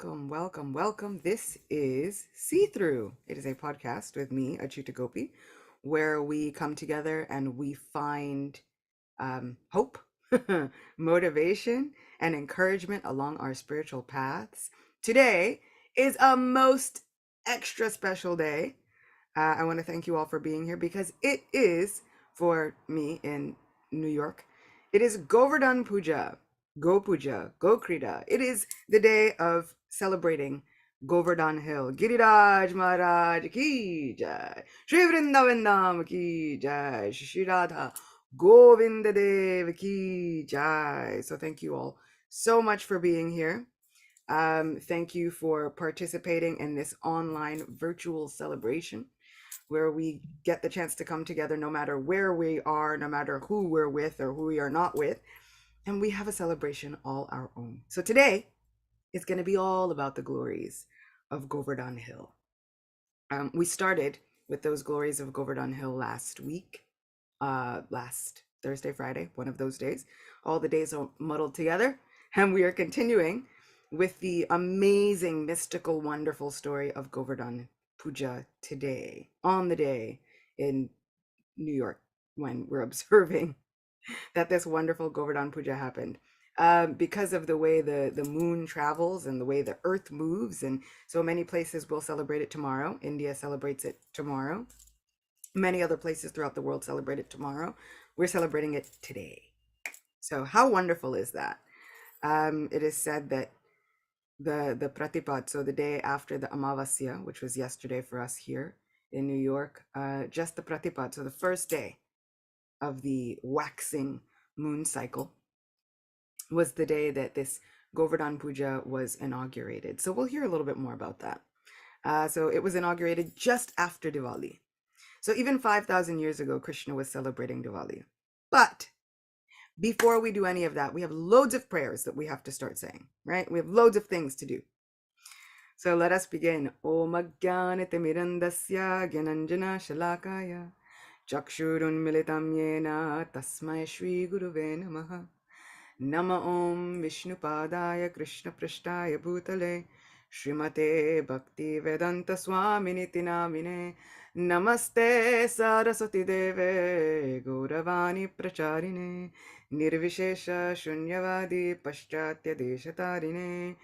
Welcome. This is See Through. It is a podcast with me, Achuta Gopi, where we come together and we find hope, motivation, and encouragement along our spiritual paths. Today is a most extra special day. I want to thank you all for being here because it is, for me in New York, it is Govardhan Puja. Puja, Go Krida. It is the day of celebrating Govardhan Hill. Giriraj Maharaj ki jai. Shri Vrindavan Dham ki jai. Shri Radha Govinda Dev ki jai. So thank you all so much for being here. Thank you for participating in this online virtual celebration where we get the chance to come together no matter where we are, no matter who we're with or who we are not with, and we have a celebration all our own. So today is going to be all about the glories of Govardhan Hill. We started with those glories of Govardhan Hill last week, last Thursday, Friday, one of those days. All the days are muddled together, and we are continuing with the amazing, mystical, wonderful story of Govardhan Puja today, on the day in New York, when we're observing that this wonderful Govardhan Puja happened. Because of the way the moon travels and the way the earth moves, and so many places will celebrate it tomorrow. India celebrates it tomorrow. Many other places throughout the world celebrate it tomorrow. We're celebrating it today. So how wonderful is that? It is said that the Pratipad, so the day after the Amavasya, which was yesterday for us here in New York, just the Pratipad, so the first day of the waxing moon cycle, was the day that this Govardhan Puja was inaugurated. So we'll hear a little bit more about that. So it was inaugurated just after Diwali. So even 5,000 years ago, Krishna was celebrating Diwali. But before we do any of that, we have loads of prayers that we have to start saying, right? We have loads of things to do. So let us begin. Om Ajnanatimirandasya Gyananjana Shalakaya Chakshurun Militam Yena Tasmai Shri Guruve Namaha Nama Om Vishnupadaya Krishna Prishtaya Bhutale Srimate Bhakti Vedanta Swaminiti Namine Namaste Saraswati Deve Gauravani Pracharine Nirvishesha Shunyavadi Paschatya Deshatarine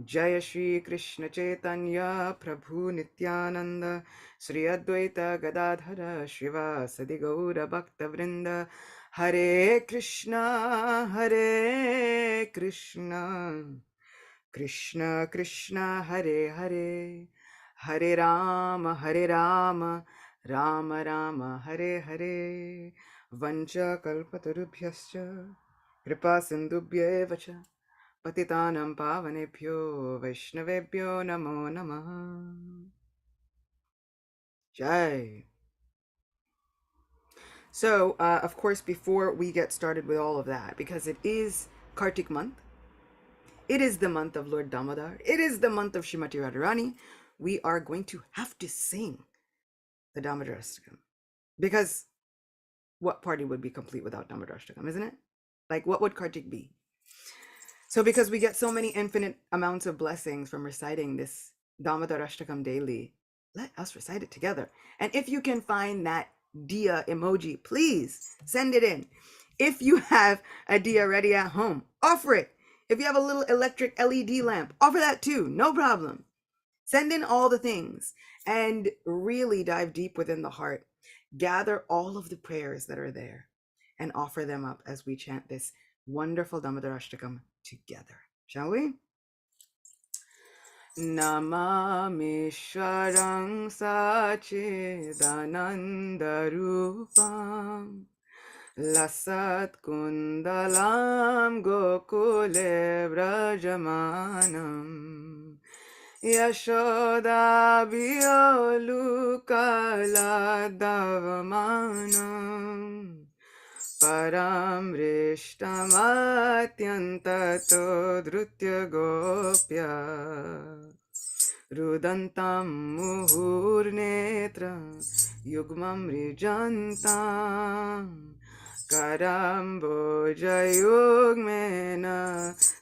Jaya Shri Krishna Chaitanya Prabhu Nityananda Sri Advaita Gadadhara Shiva Sadi Gaura Bhakta Vrinda Hare Krishna Krishna Krishna Hare Hare Hare Rama Rama Rama Hare Hare Vancha Kalpatarubhyascha Kripa Sindhubhya Vacha Patitanam Pavanebhyo Vaishnavebhyo Namo Namaha Jai. So, of course, before we get started with all of that, because it is Kartik month, it is the month of Lord Damodar, it is the month of Shrimati Radharani, we are going to have to sing the Damodarastakam. Because what party would be complete without Damodarastakam, isn't it? Like, what would Kartik be? So because we get so many infinite amounts of blessings from reciting this Damodarastakam daily, let us recite it together. And if you can find that Diya emoji, please send it in. If you have a Diya ready at home, offer it. If you have a little electric LED lamp, offer that too, no problem. Send in all the things and really dive deep within the heart. Gather all of the prayers that are there and offer them up as we chant this wonderful Damodarastakam together. Shall we? Namami Shwarang Sachidanandarupam Lasat Kundalam Gokule Vrajamanam Yashoda Biolukala Davamanam Paramrishtamatyantato Drutya Gopya Rudantam Muhurnetra Yugmam Rijantam Karambojayugmena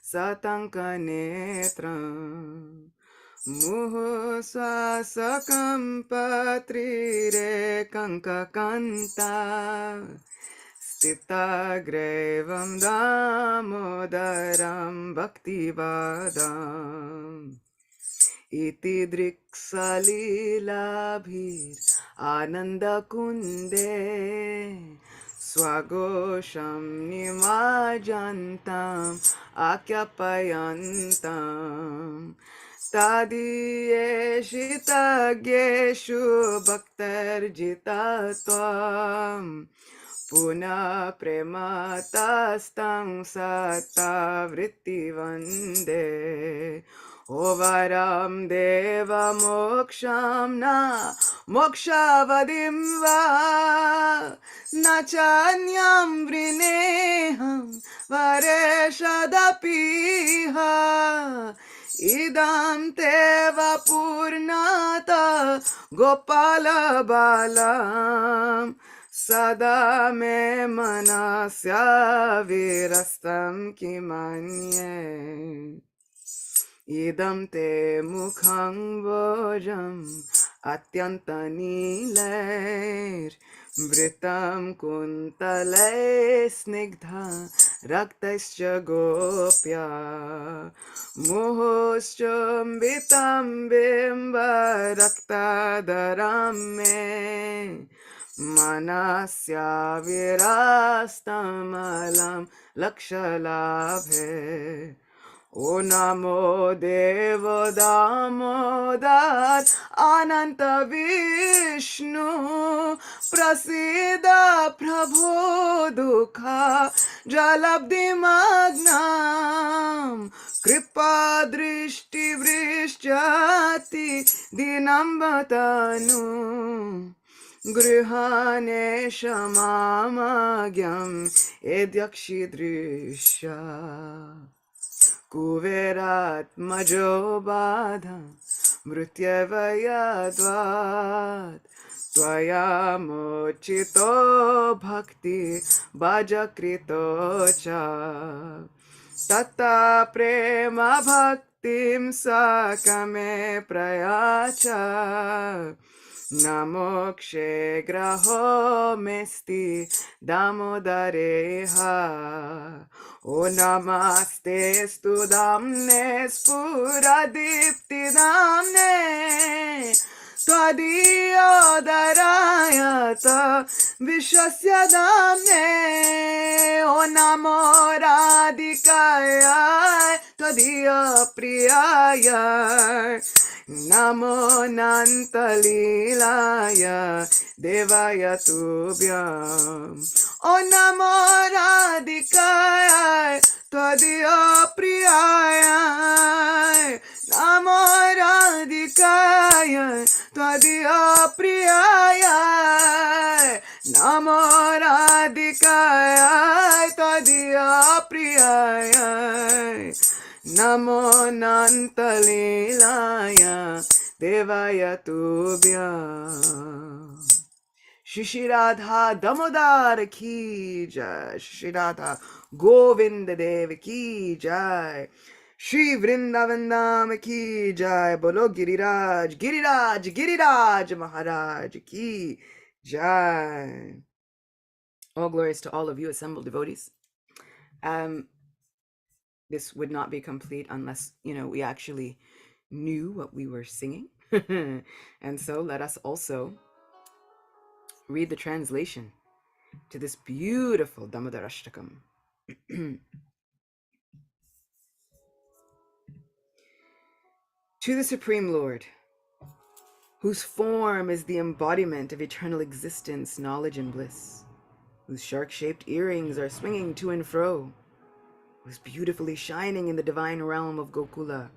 Satanka Netram Muhu swasakam patrire kankakanta Stita grevam damodaram bhaktivadam Iti driksalilabhir anandakunde Swagosham nimajantam akyapayantam Tadiyeshitagyesu bhaktarjitatam Puna prematastam satta vritti vande Ovaram deva moksham na mokshavadim va Nachanyam vrineham vareshadapiha Idam teva purnata gopala balam Sada me manasya virastam kimanye Idam te mukham vojam atyantanilair Vritam kuntale snigdha raktaischa gopya Muhoschumbitam bimba raktadaram me Manasya virastamalam lakshalabhe O Namo Deva Damodar Ananta Vishnu Prasida Prabhu Dukha Jalabdi Magnam Kripa Drishti Vrishchati Dinambatanu Grihane Shamamagyam Edyakshidrisha Kuverat Majobadha Mrutyavayadvat Tvaya mochito bhakti bhajakrito cha Tata prema bhaktim sakame prayacha Namokshe graho mesti damodareha O namaste stu damne spuradipti damne Tvadiyo darayata vishasya damne O namo radhikaya Tvadiyo priyaya Namo Nantalilaya Devaya Tubhyam O Namo Radhikaya Tvadiya Priyaya Namo Radhikaya Tvadiya Priyaya Namo Radhikaya Tvadiya Priyaya Namo Nantalilaya Devaya Tubhyam Shri Radha Damodar ki jai Shri Radha Govinda Dev ki jai Shri Vrindavan Dham ki jai Bolo Giriraj Giriraj Giriraj Maharaj ki jai All glories to all of you assembled devotees. This would not be complete unless, we actually knew what we were singing. And so let us also read the translation to this beautiful Damodarastakam. To the Supreme Lord, whose form is the embodiment of eternal existence, knowledge, and bliss, whose shark-shaped earrings are swinging to and fro, who's beautifully shining in the divine realm of Gokula,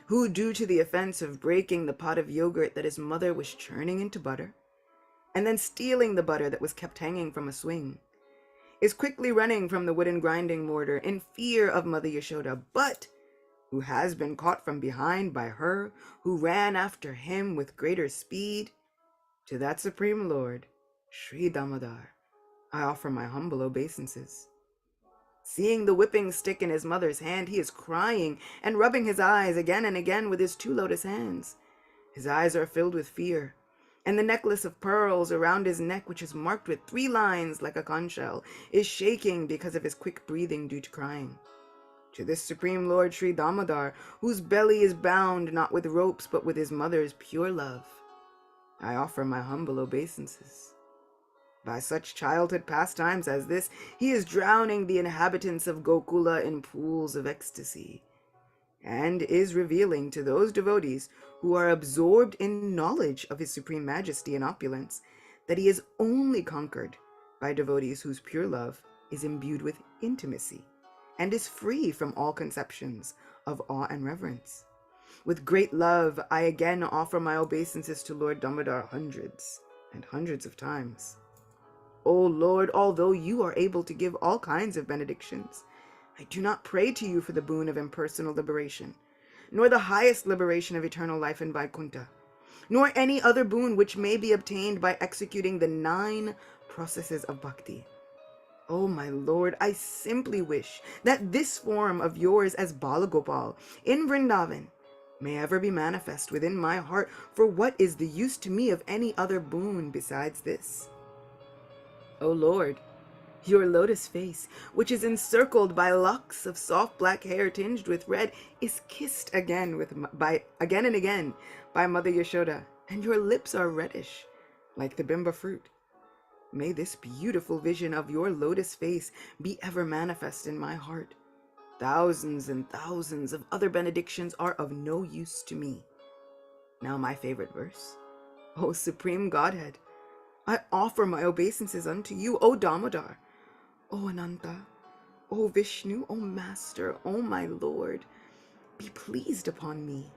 who, due to the offense of breaking the pot of yogurt that his mother was churning into butter, and then stealing the butter that was kept hanging from a swing, is quickly running from the wooden grinding mortar in fear of Mother Yashoda, but who has been caught from behind by her who ran after him with greater speed, to that Supreme Lord, Sri Damodar, I offer my humble obeisances. Seeing the whipping stick in his mother's hand, he is crying and rubbing his eyes again and again with his two lotus hands. His eyes are filled with fear, and the necklace of pearls around his neck, which is marked with 3 lines like a conch shell, is shaking because of his quick breathing due to crying. To this Supreme Lord Sri Damodar, whose belly is bound not with ropes but with his mother's pure love, I offer my humble obeisances. By such childhood pastimes as this, he is drowning the inhabitants of Gokula in pools of ecstasy, and is revealing to those devotees who are absorbed in knowledge of his supreme majesty and opulence that he is only conquered by devotees whose pure love is imbued with intimacy and is free from all conceptions of awe and reverence. With great love, I again offer my obeisances to Lord Damodar hundreds and hundreds of times. O Lord, although you are able to give all kinds of benedictions, I do not pray to you for the boon of impersonal liberation, nor the highest liberation of eternal life in Vaikuntha, nor any other boon which may be obtained by executing the 9 processes of bhakti. Oh my Lord, I simply wish that this form of yours as Balagopal in Vrindavan may ever be manifest within my heart, for what is the use to me of any other boon besides this? O Lord, your lotus face, which is encircled by locks of soft black hair tinged with red, is kissed again and again by Mother Yashoda, and your lips are reddish, like the bimba fruit. May this beautiful vision of your lotus face be ever manifest in my heart. Thousands and thousands of other benedictions are of no use to me. Now my favorite verse. O Supreme Godhead, I offer my obeisances unto you, O Damodar, O Ananta, O Vishnu, O Master, O my Lord, be pleased upon me.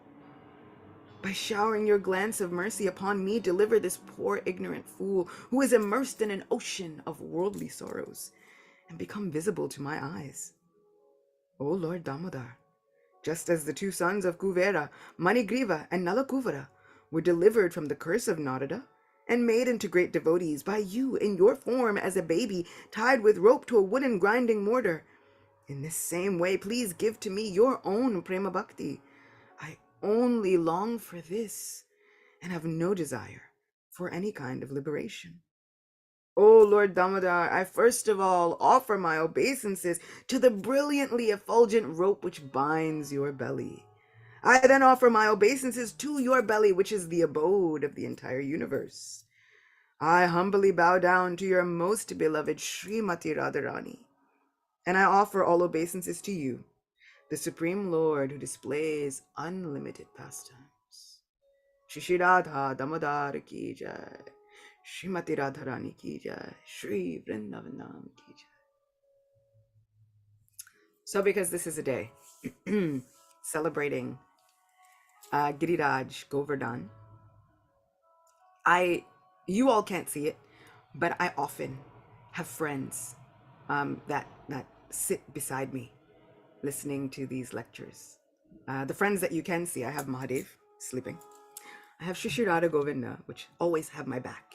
By showering your glance of mercy upon me, deliver this poor ignorant fool who is immersed in an ocean of worldly sorrows and become visible to my eyes. O Lord Damodar, just as the 2 sons of Kuvera, Manigriva and Nalakuvara, were delivered from the curse of Narada and made into great devotees by you in your form as a baby tied with rope to a wooden grinding mortar, in this same way, please give to me your own Prema Bhakti. I only long for this and have no desire for any kind of liberation. O Lord Damodar, I first of all offer my obeisances to the brilliantly effulgent rope which binds your belly. I then offer my obeisances to your belly, which is the abode of the entire universe. I humbly bow down to your most beloved Srimati Radharani, and I offer all obeisances to you, the Supreme Lord who displays unlimited pastimes. Shri Radha Damodar ki jai, Srimati Radharani ki jai, Shri Vrindavanam ki jai. So because this is a day celebrating Giriraj Govardhan, you all can't see it, but I often have friends that sit beside me listening to these lectures. The friends that you can see, I have Mahadev sleeping. I have Shri Radha Govinda, which always have my back,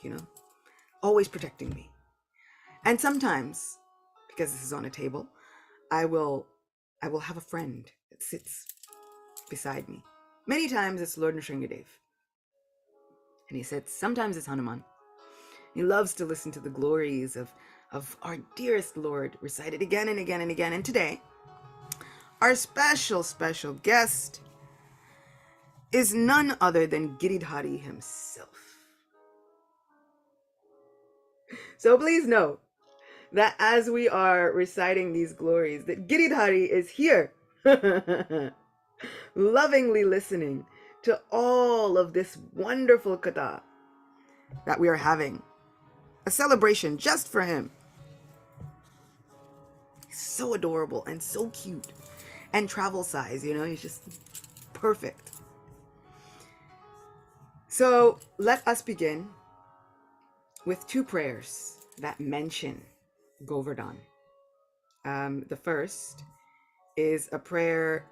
always protecting me. And sometimes, because this is on a table, I will have a friend that sits beside me. Many times it's Lord Nrsingadev. And he sits, sometimes it's Hanuman. He loves to listen to the glories of our dearest Lord recited again and again and again. And today, our special guest is none other than Giridhari himself. So please know that as we are reciting these glories, that Giridhari is here, lovingly listening to all of this wonderful katha that we are having. A celebration just for him. He's so adorable and so cute. And travel size, he's just perfect. So let us begin with 2 prayers that mention Govardhan. The first is a prayer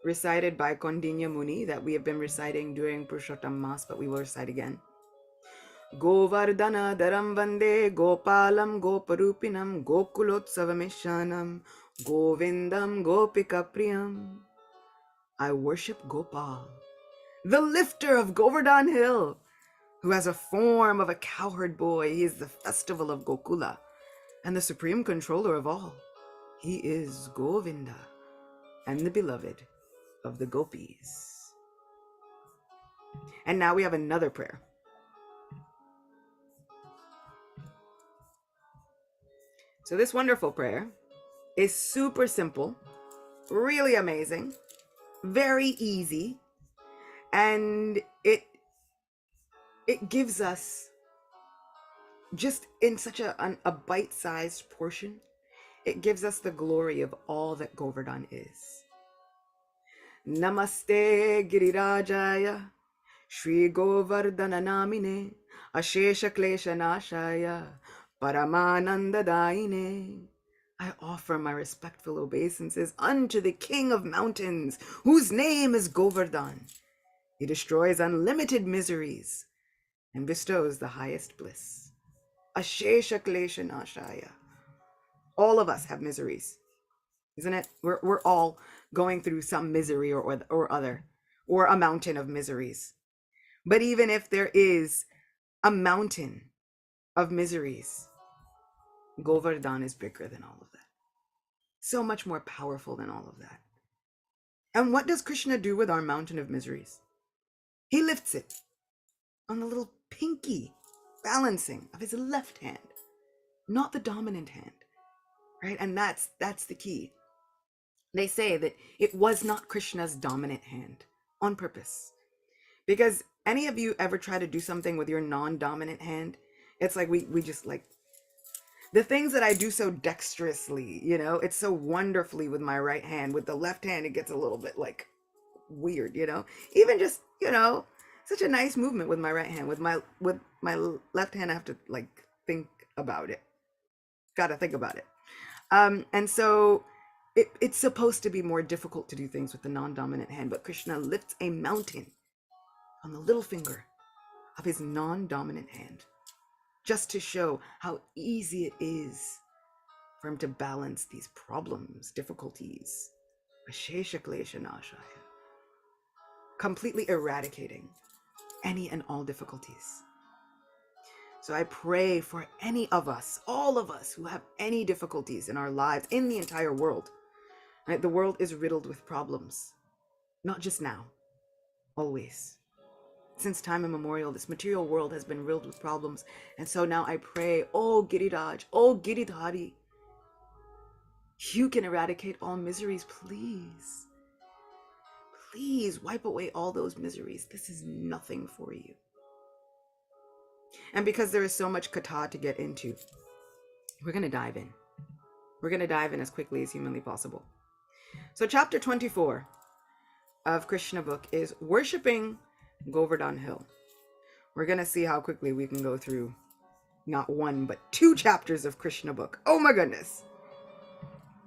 recited by Kondinya Muni that we have been reciting during Purushottam Mas, but we will recite again. Govardhana daram vande gopalam goparupinam gokulotsavamishanam Govindam Gopika Priyam. I worship Gopal, the lifter of Govardhan Hill, who has a form of a cowherd boy. He is the festival of Gokula and the supreme controller of all. He is Govinda and the beloved of the gopis. And now we have another prayer. So this wonderful prayer is super simple, really amazing, very easy, and it gives us, just in such a bite-sized portion, it gives us the glory of all that Govardhan is. Namaste Girirajaya Shri Govardhana Namine Ashesha Klesha Nashaya Paramananda Daine. I offer my respectful obeisances unto the King of Mountains, whose name is Govardhan. He destroys unlimited miseries and bestows the highest bliss. Ashesha Klesha Nashaya. All of us have miseries, isn't it? We're all going through some misery or other, or a mountain of miseries. But even if there is a mountain of miseries, Govardhan is bigger than all of that. So much more powerful than all of that. And what does Krishna do with our mountain of miseries? He lifts it on the little pinky balancing of his left hand, not the dominant hand, right? And that's the key. They say that it was not Krishna's dominant hand on purpose. Because any of you ever try to do something with your non-dominant hand, it's like we just like, the things that I do so dexterously, it's so wonderfully with my right hand. With the left hand, it gets a little bit like weird, even just, such a nice movement with my right hand. With my left hand, I have to like think about it. Gotta think about it. And so it's supposed to be more difficult to do things with the non-dominant hand, but Krishna lifts a mountain on the little finger of his non-dominant hand, just to show how easy it is for him to balance these problems, difficulties, completely eradicating any and all difficulties. So I pray for any of us, all of us who have any difficulties in our lives, in the entire world. Right? The world is riddled with problems, not just now, always. Since time immemorial, this material world has been riddled with problems. And so now I pray, oh Giriraj, oh Giridhari, you can eradicate all miseries, please. Please wipe away all those miseries. This is nothing for you. And because there is so much katha to get into, we're going to dive in. We're going to dive in as quickly as humanly possible. So chapter 24 of Krishna book is Worshipping Govardhan Hill. We're going to see how quickly we can go through not one, but 2 chapters of Krishna book. Oh my goodness.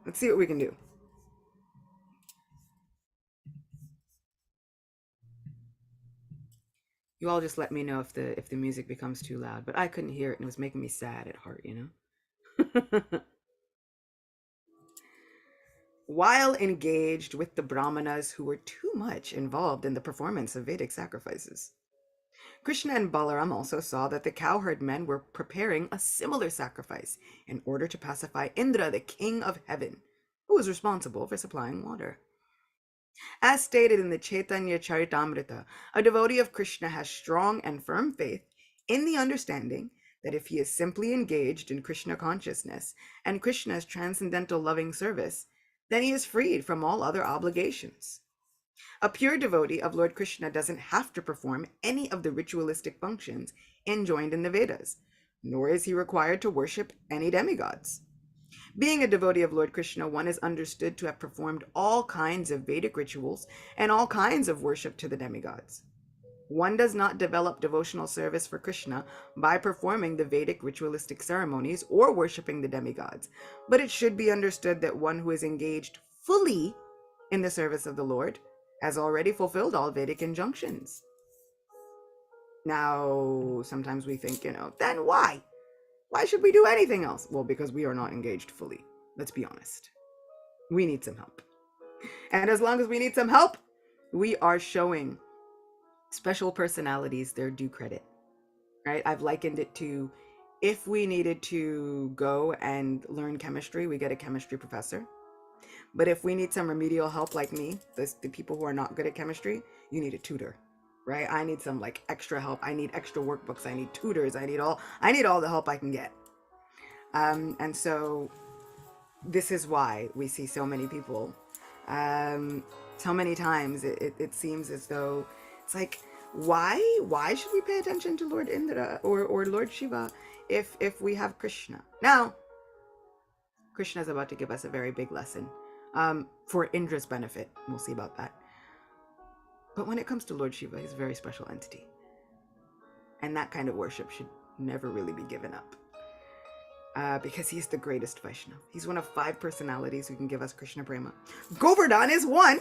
Let's see what we can do. You all just let me know if the music becomes too loud, but I couldn't hear it and it was making me sad at heart, While engaged with the Brahmanas who were too much involved in the performance of Vedic sacrifices, Krishna and Balaram also saw that the cowherd men were preparing a similar sacrifice in order to pacify Indra, the king of heaven, who was responsible for supplying water. As stated in the Chaitanya Charitamrita, a devotee of Krishna has strong and firm faith in the understanding that if he is simply engaged in Krishna consciousness and Krishna's transcendental loving service, then he is freed from all other obligations. A pure devotee of Lord Krishna doesn't have to perform any of the ritualistic functions enjoined in the Vedas, nor is he required to worship any demigods. Being a devotee of Lord Krishna, one is understood to have performed all kinds of Vedic rituals and all kinds of worship to the demigods. One does not develop devotional service for Krishna by performing the Vedic ritualistic ceremonies or worshiping the demigods, but it should be understood that one who is engaged fully in the service of the Lord has already fulfilled all Vedic injunctions. Now, sometimes we think, then why? Why should we do anything else? Well, because we are not engaged fully. Let's be honest. We need some help. And as long as we need some help, we are showing special personalities their due credit, right? I've likened it to if we needed to go and learn chemistry, we get a chemistry professor. But if we need some remedial help like me, the people who are not good at chemistry, you need a tutor, right? I need some like extra help. I need extra workbooks. I need tutors. I need all the help I can get. And so this is why we see so many people. So many times it seems as though it's like, why should we pay attention to Lord Indra or Lord Shiva if we have Krishna? Now, Krishna is about to give us a very big lesson for Indra's benefit. We'll see about that. But when it comes to Lord Shiva, he's a very special entity. And that kind of worship should never really be given up. Because he's the greatest Vaishnava. He's one of 5 personalities who can give us Krishna Prema. Govardhan is one.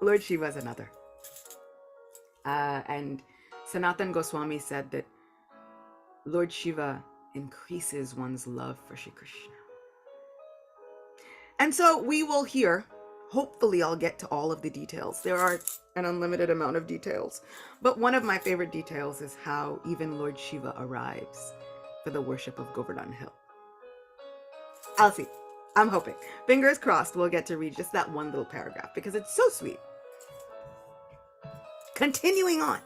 Lord Shiva is another. And Sanatan Goswami said that Lord Shiva increases one's love for Shri Krishna. And so we will hear, hopefully I'll get to all of the details. There are an unlimited amount of details. But one of my favorite details is how even Lord Shiva arrives for the worship of Govardhan Hill. I'll see. I'm hoping. Fingers crossed we'll get to read just that one little paragraph because it's so sweet. Continuing on.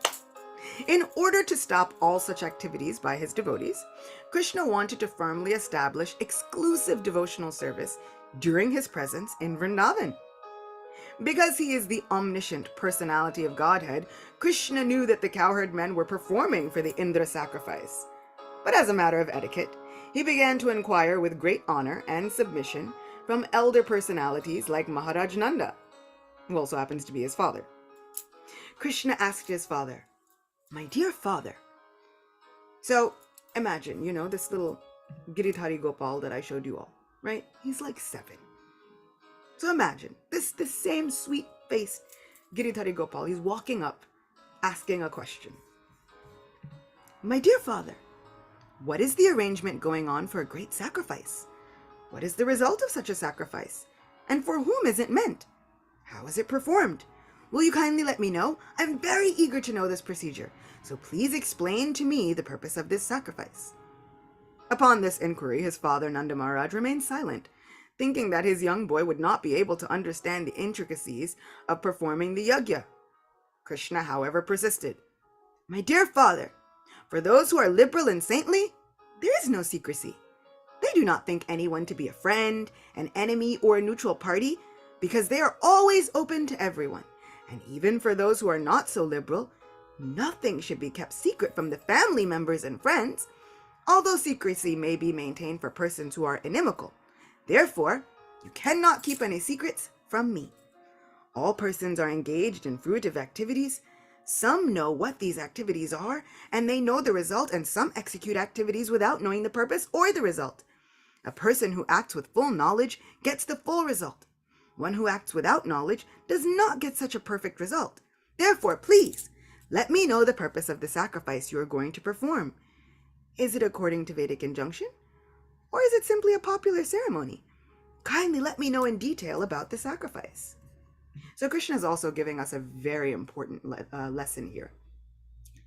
In order to stop all such activities by his devotees, Krishna wanted to firmly establish exclusive devotional service during his presence in Vrindavan. Because he is the omniscient personality of Godhead, Krishna knew that the cowherd men were performing for the Indra sacrifice. But as a matter of etiquette, he began to inquire with great honor and submission from elder personalities like Maharaj Nanda, who also happens to be his father. Krishna asked his father, "My dear father." So imagine, this little Giridhari Gopal that I showed you all, right? He's like 7. So imagine this same sweet-faced Giridhari Gopal. He's walking up, asking a question. "My dear father, what is the arrangement going on for a great sacrifice? What is the result of such a sacrifice? And for whom is it meant? How is it performed? Will you kindly let me know? I'm very eager to know this procedure, so please explain to me the purpose of this sacrifice." Upon this inquiry, his father Nanda Maharaj remained silent, thinking that his young boy would not be able to understand the intricacies of performing the yagya. Krishna, however, persisted. "My dear father, for those who are liberal and saintly, there is no secrecy. They do not think anyone to be a friend, an enemy, or a neutral party, because they are always open to everyone. And even for those who are not so liberal, nothing should be kept secret from the family members and friends, although secrecy may be maintained for persons who are inimical. Therefore, you cannot keep any secrets from me. All persons are engaged in fruitive activities. Some know what these activities are, and they know the result, and some execute activities without knowing the purpose or the result. A person who acts with full knowledge gets the full result. One who acts without knowledge does not get such a perfect result. Therefore, please, let me know the purpose of the sacrifice you are going to perform. Is it according to Vedic injunction? Or is it simply a popular ceremony? Kindly let me know in detail about the sacrifice." So Krishna is also giving us a very important lesson here.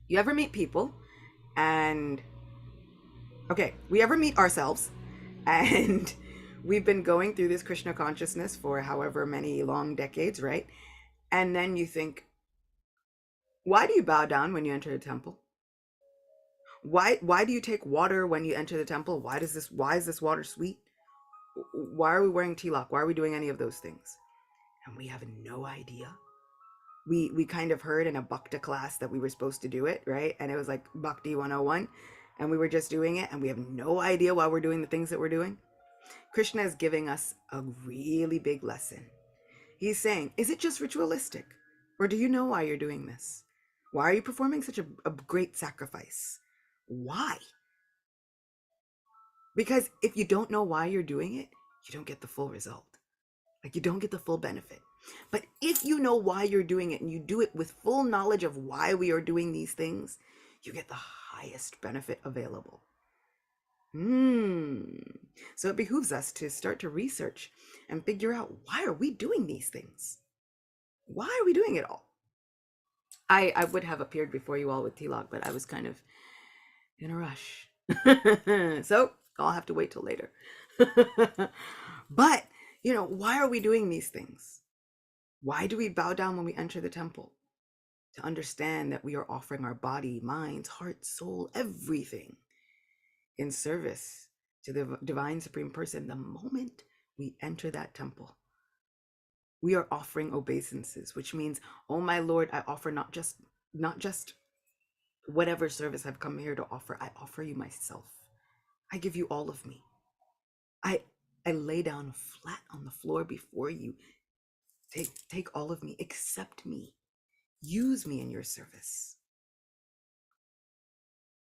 You ever meet people and, we ever meet ourselves and we've been going through this Krishna consciousness for however many long decades, right? And then you think, why do you bow down when you enter a temple? Why do you take water when you enter the temple? Why is this water sweet? Why are we wearing tilak? Why are we doing any of those things? And we have no idea. We kind of heard in a bhakti class that we were supposed to do it, right? And it was like Bhakti 101, and we were just doing it, and we have no idea why we're doing the things that we're doing. Krishna is giving us a really big lesson. He's saying, is it just ritualistic? Or do you know why you're doing this? Why are you performing such a great sacrifice? Why? Because if you don't know why you're doing it, you don't get the full result. Like, you don't get the full benefit. But if you know why you're doing it and you do it with full knowledge of why we are doing these things, you get the highest benefit available. Hmm. So it behooves us to start to research and figure out, why are we doing these things? Why are we doing it all? I would have appeared before you all with T-Log, but I was kind of in a rush. So I'll have to wait till later. But, why are we doing these things? Why do we bow down when we enter the temple? To understand that we are offering our body, minds, heart, soul, everything in service to the divine supreme person. The moment we enter that temple, we are offering obeisances, which means, oh my Lord, I offer not just whatever service I've come here to offer. I offer you myself. I give you all of me. I I lay down flat on the floor before you. Take all of me. Accept me. Use me in your service.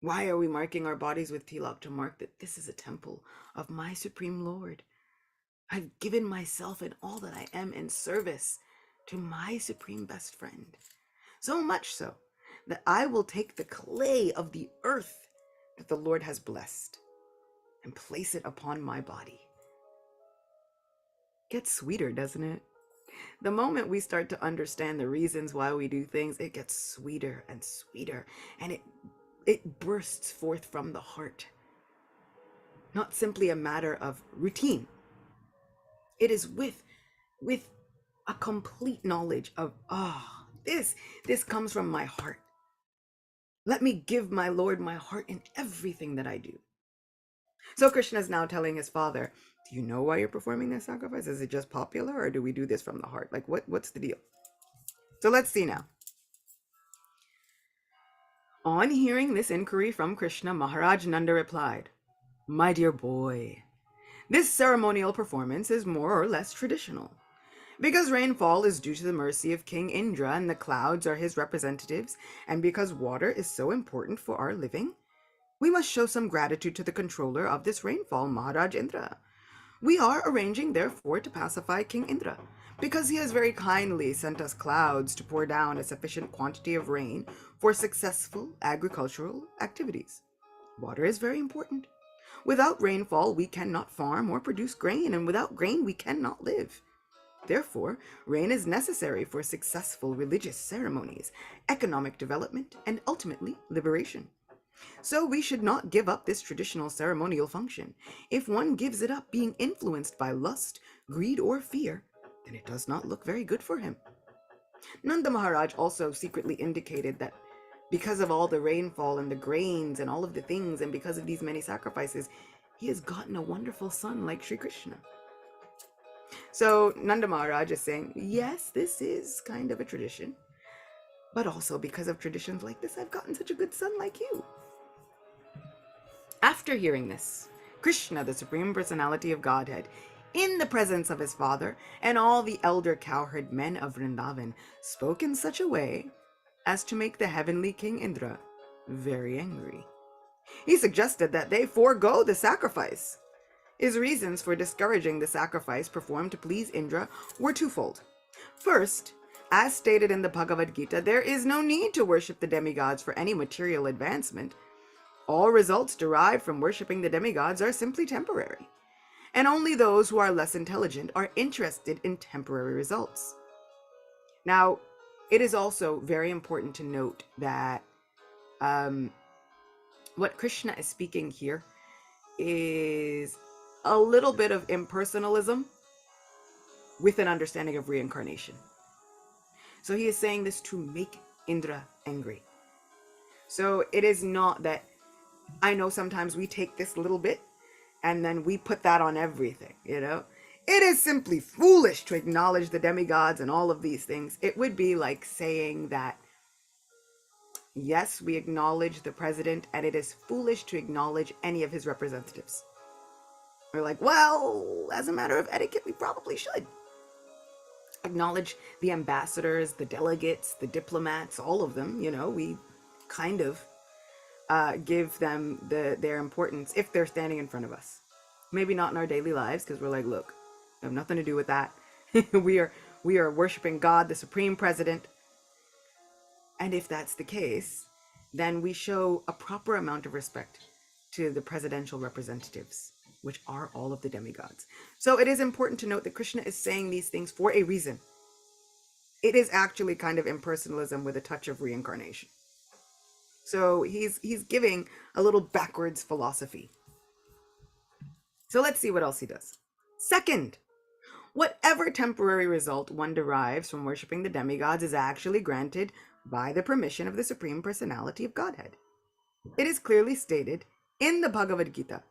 Why are we marking our bodies with tilak? To mark that this is a temple of my supreme Lord. I've given myself and all that I am in service to my supreme best friend. So much so that I will take the clay of the earth that the Lord has blessed and place it upon my body. Gets sweeter, doesn't it? The moment we start to understand the reasons why we do things, it gets sweeter and sweeter, and it bursts forth from the heart. Not simply a matter of routine. It is with a complete knowledge of, this comes from my heart. Let me give my Lord my heart in everything that I do. So Krishna is now telling his father, do you know why you're performing this sacrifice? Is it just popular, or do we do this from the heart? Like, what's the deal? So let's see now. On hearing this inquiry from Krishna, Maharaj Nanda replied, my dear boy, this ceremonial performance is more or less traditional. Because rainfall is due to the mercy of King Indra and the clouds are his representatives, and because water is so important for our living, we must show some gratitude to the controller of this rainfall, Maharaj Indra. We are arranging, therefore, to pacify King Indra, because he has very kindly sent us clouds to pour down a sufficient quantity of rain for successful agricultural activities. Water is very important. Without rainfall, we cannot farm or produce grain, and without grain, we cannot live. Therefore, rain is necessary for successful religious ceremonies, economic development, and ultimately liberation. So we should not give up this traditional ceremonial function. If one gives it up being influenced by lust, greed, or fear, then it does not look very good for him. Nanda Maharaj also secretly indicated that because of all the rainfall and the grains and all of the things, and because of these many sacrifices, he has gotten a wonderful son like Sri Krishna. So Nanda Maharaj is saying, yes, this is kind of a tradition, but also because of traditions like this, I've gotten such a good son like you. After hearing this, Krishna, the Supreme Personality of Godhead, in the presence of his father and all the elder cowherd men of Vrindavan, spoke in such a way as to make the heavenly King Indra very angry. He suggested that they forego the sacrifice. His reasons for discouraging the sacrifice performed to please Indra were twofold. First, as stated in the Bhagavad Gita, there is no need to worship the demigods for any material advancement. All results derived from worshipping the demigods are simply temporary, and only those who are less intelligent are interested in temporary results. Now, it is also very important to note that what Krishna is speaking here is a little bit of impersonalism with an understanding of reincarnation. So he is saying this to make Indra angry. So it is not that, I know sometimes we take this little bit and then we put that on everything, It is simply foolish to acknowledge the demigods and all of these things. It would be like saying that, yes, we acknowledge the president, and it is foolish to acknowledge any of his representatives. We're like, well, as a matter of etiquette, we probably should acknowledge the ambassadors, the delegates, the diplomats, all of them. We kind of give them their importance if they're standing in front of us. Maybe not in our daily lives, because we're like, look, I have nothing to do with that. we are worshiping God, the supreme president. And if that's the case, then we show a proper amount of respect to the presidential representatives, which are all of the demigods. So it is important to note that Krishna is saying these things for a reason. It is actually kind of impersonalism with a touch of reincarnation. So he's giving a little backwards philosophy. So let's see what else he does. Second, whatever temporary result one derives from worshiping the demigods is actually granted by the permission of the Supreme Personality of Godhead. It is clearly stated in the Bhagavad Gita,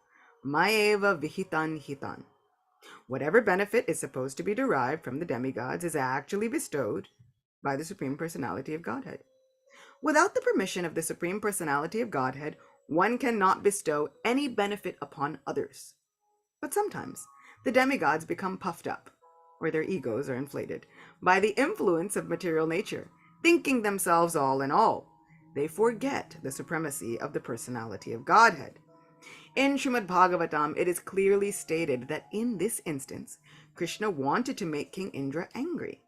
Maeva Vihitan Hitan. Whatever benefit is supposed to be derived from the demigods is actually bestowed by the Supreme Personality of Godhead. Without the permission of the Supreme Personality of Godhead, one cannot bestow any benefit upon others. But sometimes the demigods become puffed up, or their egos are inflated, by the influence of material nature, thinking themselves all in all. They forget the supremacy of the personality of Godhead. In Srimad Bhagavatam, it is clearly stated that in this instance, Krishna wanted to make King Indra angry.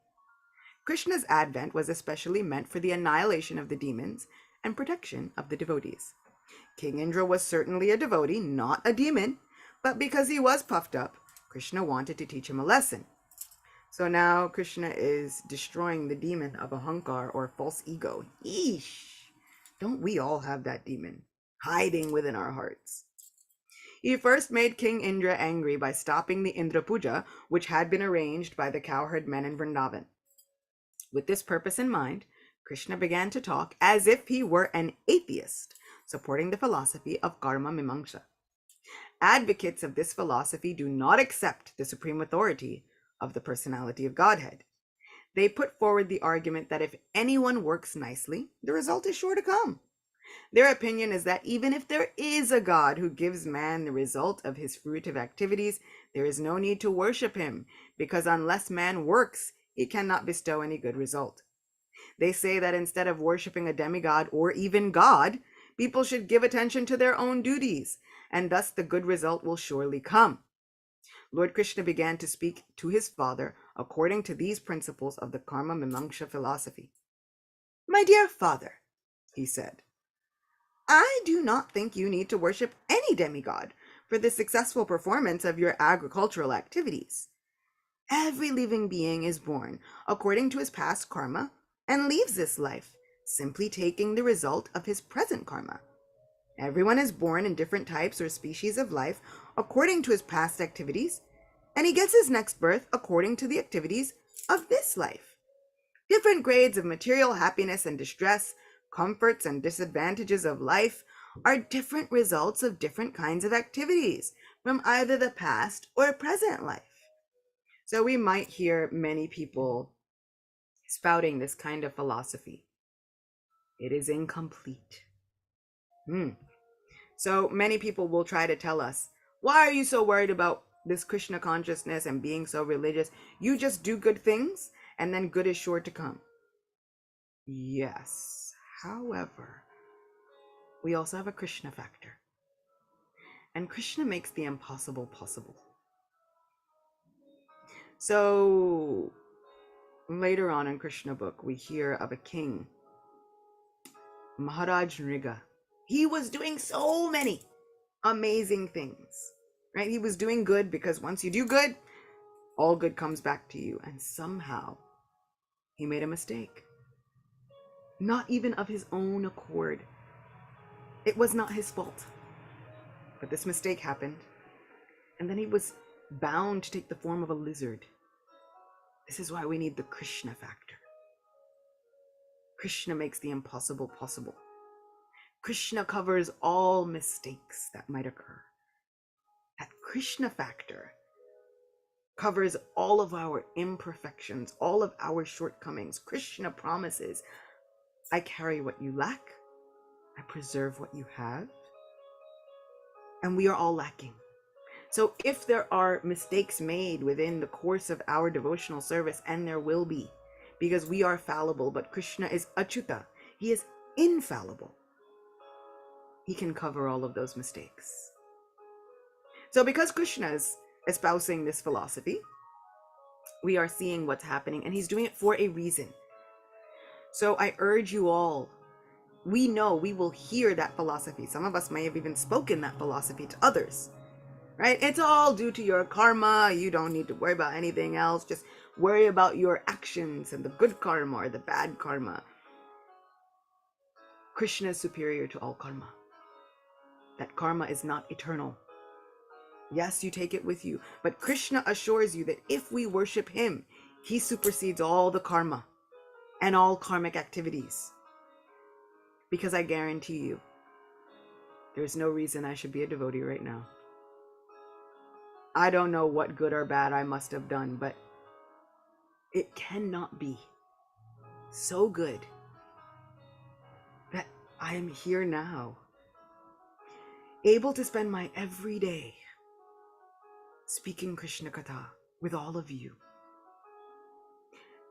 Krishna's advent was especially meant for the annihilation of the demons and protection of the devotees. King Indra was certainly a devotee, not a demon, but because he was puffed up, Krishna wanted to teach him a lesson. So now Krishna is destroying the demon of ahankar or false ego. Eesh! Don't we all have that demon hiding within our hearts? He first made King Indra angry by stopping the Indra Puja, which had been arranged by the cowherd men in Vrindavan. With this purpose in mind, Krishna began to talk as if he were an atheist, supporting the philosophy of karma mimamsa. Advocates of this philosophy do not accept the supreme authority of the personality of Godhead. They put forward the argument that if anyone works nicely, the result is sure to come. Their opinion is that even if there is a God who gives man the result of his fruitive activities, there is no need to worship him, because unless man works, he cannot bestow any good result. They say that instead of worshiping a demigod or even God, people should give attention to their own duties, and thus the good result will surely come. Lord Krishna began to speak to his father according to these principles of the karma mimamsa philosophy. My dear father, he said, I do not think you need to worship any demigod for the successful performance of your agricultural activities. Every living being is born according to his past karma and leaves this life, simply taking the result of his present karma. Everyone is born in different types or species of life according to his past activities, and he gets his next birth according to the activities of this life. Different grades of material happiness and distress, comforts and disadvantages of life are different results of different kinds of activities from either the past or present life. So we might hear many people spouting this kind of philosophy. It is incomplete. So many people will try to tell us, why are you so worried about this Krishna consciousness and being so religious? You just do good things and then good is sure to come. Yes. However, we also have a Krishna factor. And Krishna makes the impossible possible. So later on in Krishna book, we hear of a king, Maharaj Nriga. He was doing so many amazing things, right? He was doing good because once you do good, all good comes back to you. And somehow he made a mistake. Not even of his own accord. It was not his fault. But this mistake happened. And then he was bound to take the form of a lizard. This is why we need the Krishna factor. Krishna makes the impossible possible. Krishna covers all mistakes that might occur. That Krishna factor covers all of our imperfections, all of our shortcomings. Krishna promises, I carry what you lack, I preserve what you have, and we are all lacking. So if there are mistakes made within the course of our devotional service, and there will be, because we are fallible, but Krishna is Achyuta, he is infallible. He can cover all of those mistakes. So because Krishna is espousing this philosophy, we are seeing what's happening, and he's doing it for a reason. So I urge you all we know we will hear that philosophy. Some of us may have even spoken that philosophy to others, right? It's all due to your karma. You don't need to worry about anything else. Just worry about your actions and the good karma or the bad karma. Krishna is superior to all karma. That karma is not eternal. Yes, you take it with you, but Krishna assures you that if we worship him, he supersedes all the karma and all karmic activities. Because I guarantee you, there's no reason I should be a devotee right now. I don't know what good or bad I must have done, but it cannot be so good that I am here now, able to spend my every day speaking Krishna Katha with all of you.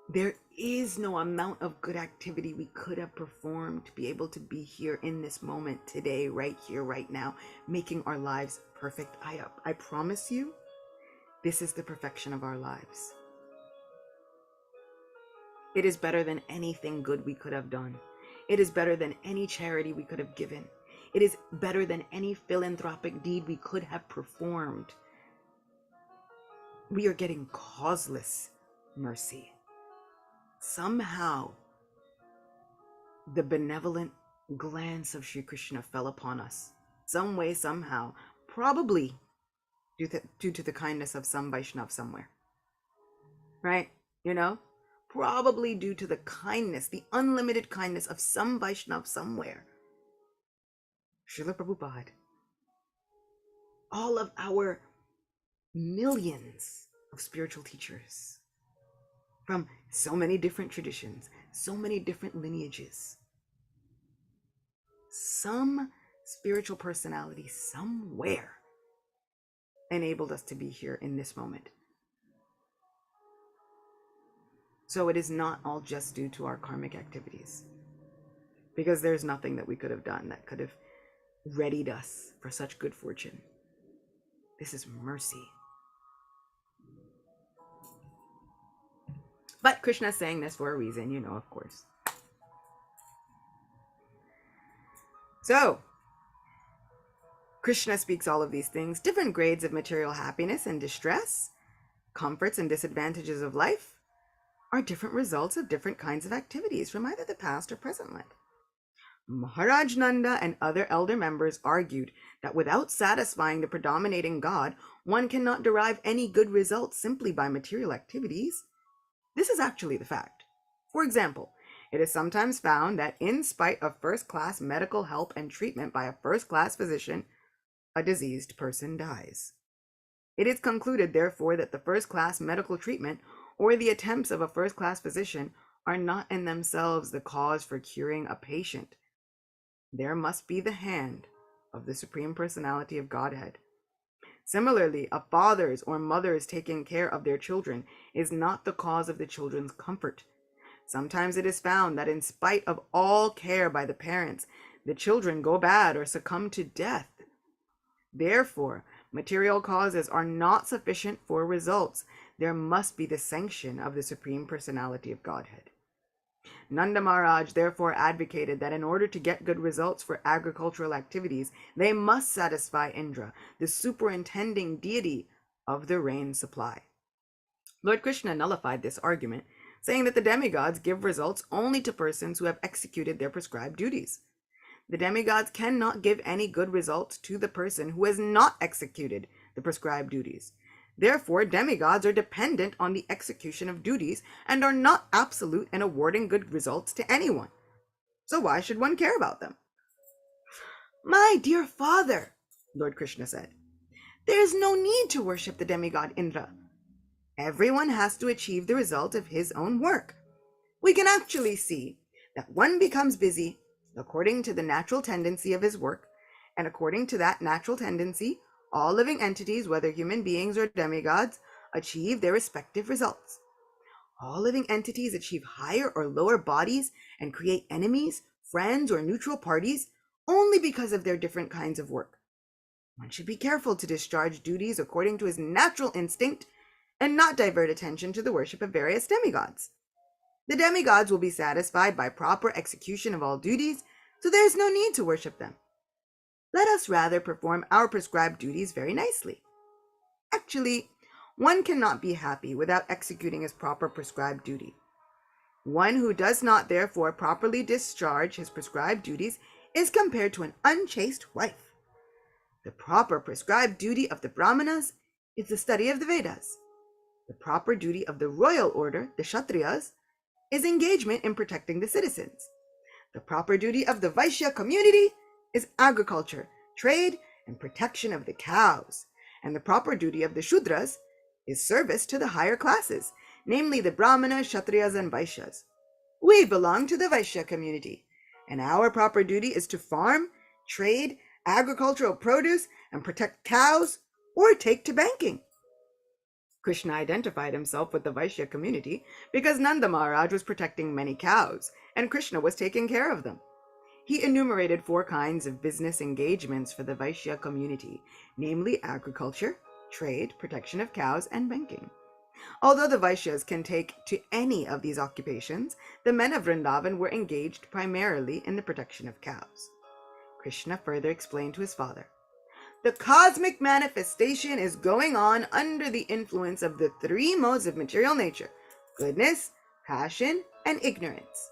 There is no amount of good activity we could have performed to be able to be here in this moment today, right here, right now, making our lives perfect. I promise you, this is the perfection of our lives. It is better than anything good we could have done. It is better than any charity we could have given. It is better than any philanthropic deed we could have performed. We are getting causeless mercy. Somehow, the benevolent glance of Sri Krishna fell upon us. Some way, somehow, probably due to the kindness of some Vaishnav somewhere. Right? You know? Probably due to the kindness, the unlimited kindness of some Vaishnav somewhere. Srila Prabhupada. All of our millions of spiritual teachers from so many different traditions, so many different lineages. Some spiritual personality somewhere enabled us to be here in this moment. So it is not all just due to our karmic activities, because there's nothing that we could have done that could have readied us for such good fortune. This is mercy. But Krishna is saying this for a reason, you know, of course. So, Krishna speaks all of these things, different grades of material happiness and distress, comforts and disadvantages of life, are different results of different kinds of activities from either the past or present life. Maharaj Nanda and other elder members argued that without satisfying the predominating God, one cannot derive any good results simply by material activities. This is actually the fact. For example, it is sometimes found that in spite of first-class medical help and treatment by a first-class physician, a diseased person dies. It is concluded, therefore, that the first-class medical treatment or the attempts of a first-class physician are not in themselves the cause for curing a patient. There must be the hand of the Supreme Personality of Godhead. Similarly, a father's or mother's taking care of their children is not the cause of the children's comfort. Sometimes it is found that in spite of all care by the parents, the children go bad or succumb to death. Therefore, material causes are not sufficient for results. There must be the sanction of the Supreme Personality of Godhead. Nanda Maharaj therefore advocated that in order to get good results for agricultural activities, they must satisfy Indra, the superintending deity of the rain supply. Lord Krishna nullified this argument, saying that the demigods give results only to persons who have executed their prescribed duties. The demigods cannot give any good results to the person who has not executed the prescribed duties. Therefore, demigods are dependent on the execution of duties and are not absolute in awarding good results to anyone. So why should one care about them? My dear father, Lord Krishna said, there is no need to worship the demigod Indra. Everyone has to achieve the result of his own work. We can actually see that one becomes busy according to the natural tendency of his work, and according to that natural tendency, all living entities, whether human beings or demigods, achieve their respective results. All living entities achieve higher or lower bodies and create enemies, friends, or neutral parties only because of their different kinds of work. One should be careful to discharge duties according to his natural instinct and not divert attention to the worship of various demigods. The demigods will be satisfied by proper execution of all duties, so there is no need to worship them. Let us rather perform our prescribed duties very nicely. Actually, one cannot be happy without executing his proper prescribed duty. One who does not therefore properly discharge his prescribed duties is compared to an unchaste wife. The proper prescribed duty of the Brahmanas is the study of the Vedas. The proper duty of the royal order, the Kshatriyas, is engagement in protecting the citizens. The proper duty of the Vaishya community is agriculture, trade, and protection of the cows. And the proper duty of the Shudras is service to the higher classes, namely the Brahmanas, Kshatriyas, and Vaishyas. We belong to the Vaishya community, and our proper duty is to farm, trade, agricultural produce, and protect cows, or take to banking. Krishna identified himself with the Vaishya community because Nanda Maharaj was protecting many cows, and Krishna was taking care of them. He enumerated 4 kinds of business engagements for the Vaishya community, namely agriculture, trade, protection of cows, and banking. Although the Vaishyas can take to any of these occupations, the men of Vrindavan were engaged primarily in the protection of cows. Krishna further explained to his father, the cosmic manifestation is going on under the influence of the 3 modes of material nature, goodness, passion, and ignorance.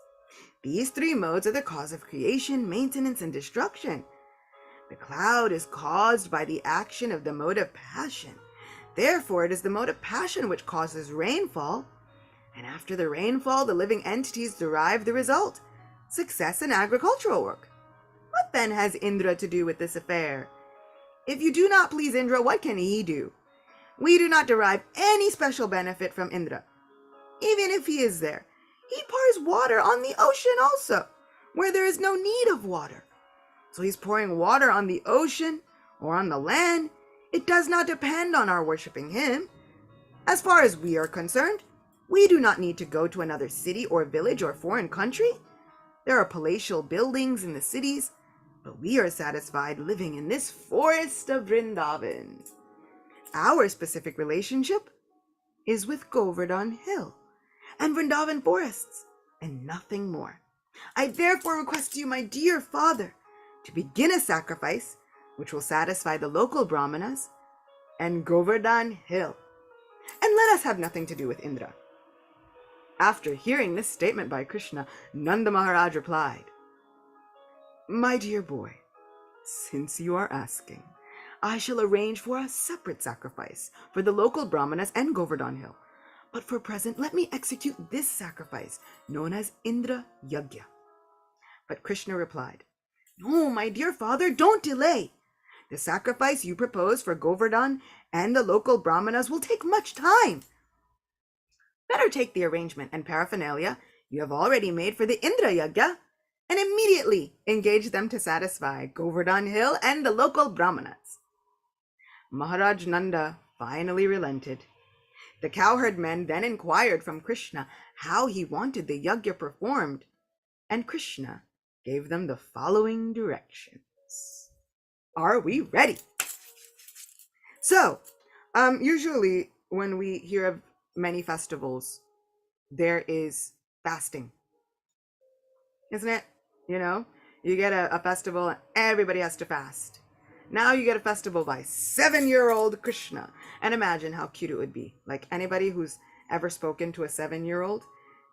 These 3 modes are the cause of creation, maintenance, and destruction. The cloud is caused by the action of the mode of passion. Therefore, it is the mode of passion which causes rainfall, and after the rainfall, the living entities derive the result, success in agricultural work. What then has Indra to do with this affair? If you do not please Indra, what can he do? We do not derive any special benefit from Indra. Even if he is there, he pours water on the ocean also, where there is no need of water. So he's pouring water on the ocean or on the land. It does not depend on our worshiping him. As far as we are concerned, we do not need to go to another city or village or foreign country. There are palatial buildings in the cities, but we are satisfied living in this forest of Vrindavan. Our specific relationship is with Govardhan Hill and Vrindavan forests, and nothing more. I therefore request you, my dear father, to begin a sacrifice which will satisfy the local Brahmanas and Govardhan Hill, and let us have nothing to do with Indra. After hearing this statement by Krishna, Nanda Maharaj replied, my dear boy, since you are asking, I shall arrange for a separate sacrifice for the local Brahmanas and Govardhan Hill. But for present, let me execute this sacrifice, known as Indra Yagya. But Krishna replied, no, my dear father, don't delay. The sacrifice you propose for Govardhan and the local Brahmanas will take much time. Better take the arrangement and paraphernalia you have already made for the Indra Yagya and immediately engage them to satisfy Govardhan Hill and the local Brahmanas. Maharaj Nanda finally relented. The cowherd men then inquired from Krishna how he wanted the yagya performed, and Krishna gave them the following directions. Are we ready? So, usually when we hear of many festivals, there is fasting, isn't it? You know, you get a festival and everybody has to fast. Now you get a festival by 7-year-old Krishna. And imagine how cute it would be. Like anybody who's ever spoken to a 7-year-old,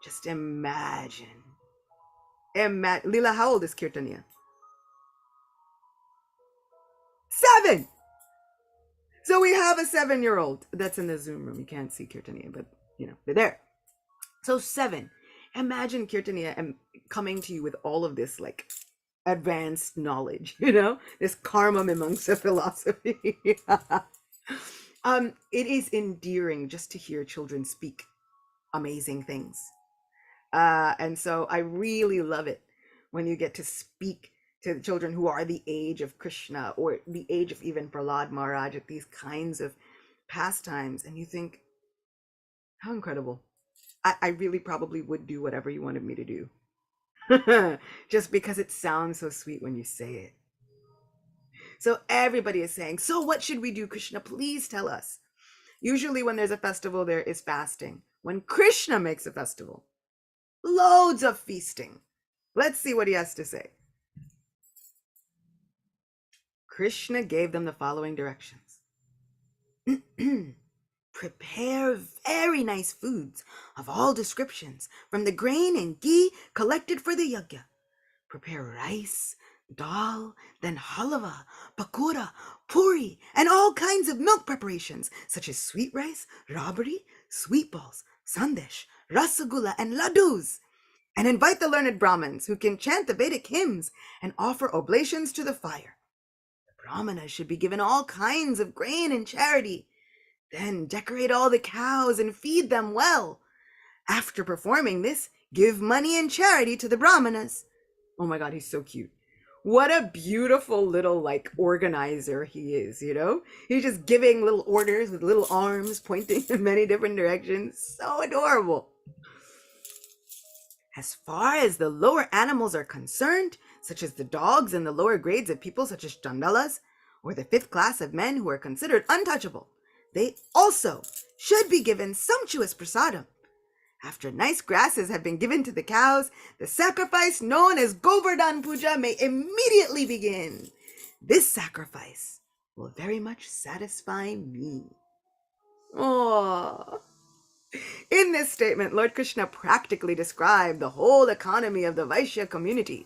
just imagine. Leela, how old is Kirtaniya? 7! So we have a 7-year-old that's in the Zoom room. You can't see Kirtaniya, but you know, they're there. So 7. Imagine Kirtaniya coming to you with all of this like advanced knowledge, you know, this karma mimamsa philosophy. It is endearing just to hear children speak amazing things. And so I really love it when you get to speak to the children who are the age of Krishna or the age of even Prahlad Maharaj at these kinds of pastimes. And you think, how incredible. I really probably would do whatever you wanted me to do. Just because it sounds so sweet when you say it. So everybody is saying, so what should we do, Krishna? Please tell us. Usually when there's a festival, there is fasting. When Krishna makes a festival, loads of feasting. Let's see what he has to say. Krishna gave them the following directions. Prepare very nice foods of all descriptions from the grain and ghee collected for the yagya. Prepare rice, dal, then halava, pakora, puri, and all kinds of milk preparations such as sweet rice, rabri, sweet balls, sandesh, rasagula, and laddus. And invite the learned Brahmins who can chant the Vedic hymns and offer oblations to the fire. The Brahmanas should be given all kinds of grain and charity. Then decorate all the cows and feed them well. After performing this, give money and charity to the Brahmanas. Oh my God, he's so cute. What a beautiful little organizer he is, you know? He's just giving little orders with little arms pointing in many different directions. So adorable. As far as the lower animals are concerned, such as the dogs and the lower grades of people such as chandalas, or the fifth class of men who are considered untouchable, they also should be given sumptuous prasadam. After nice grasses have been given to the cows, the sacrifice known as Govardhan Puja may immediately begin. This sacrifice will very much satisfy me. Oh. In this statement, Lord Krishna practically described the whole economy of the Vaishya community.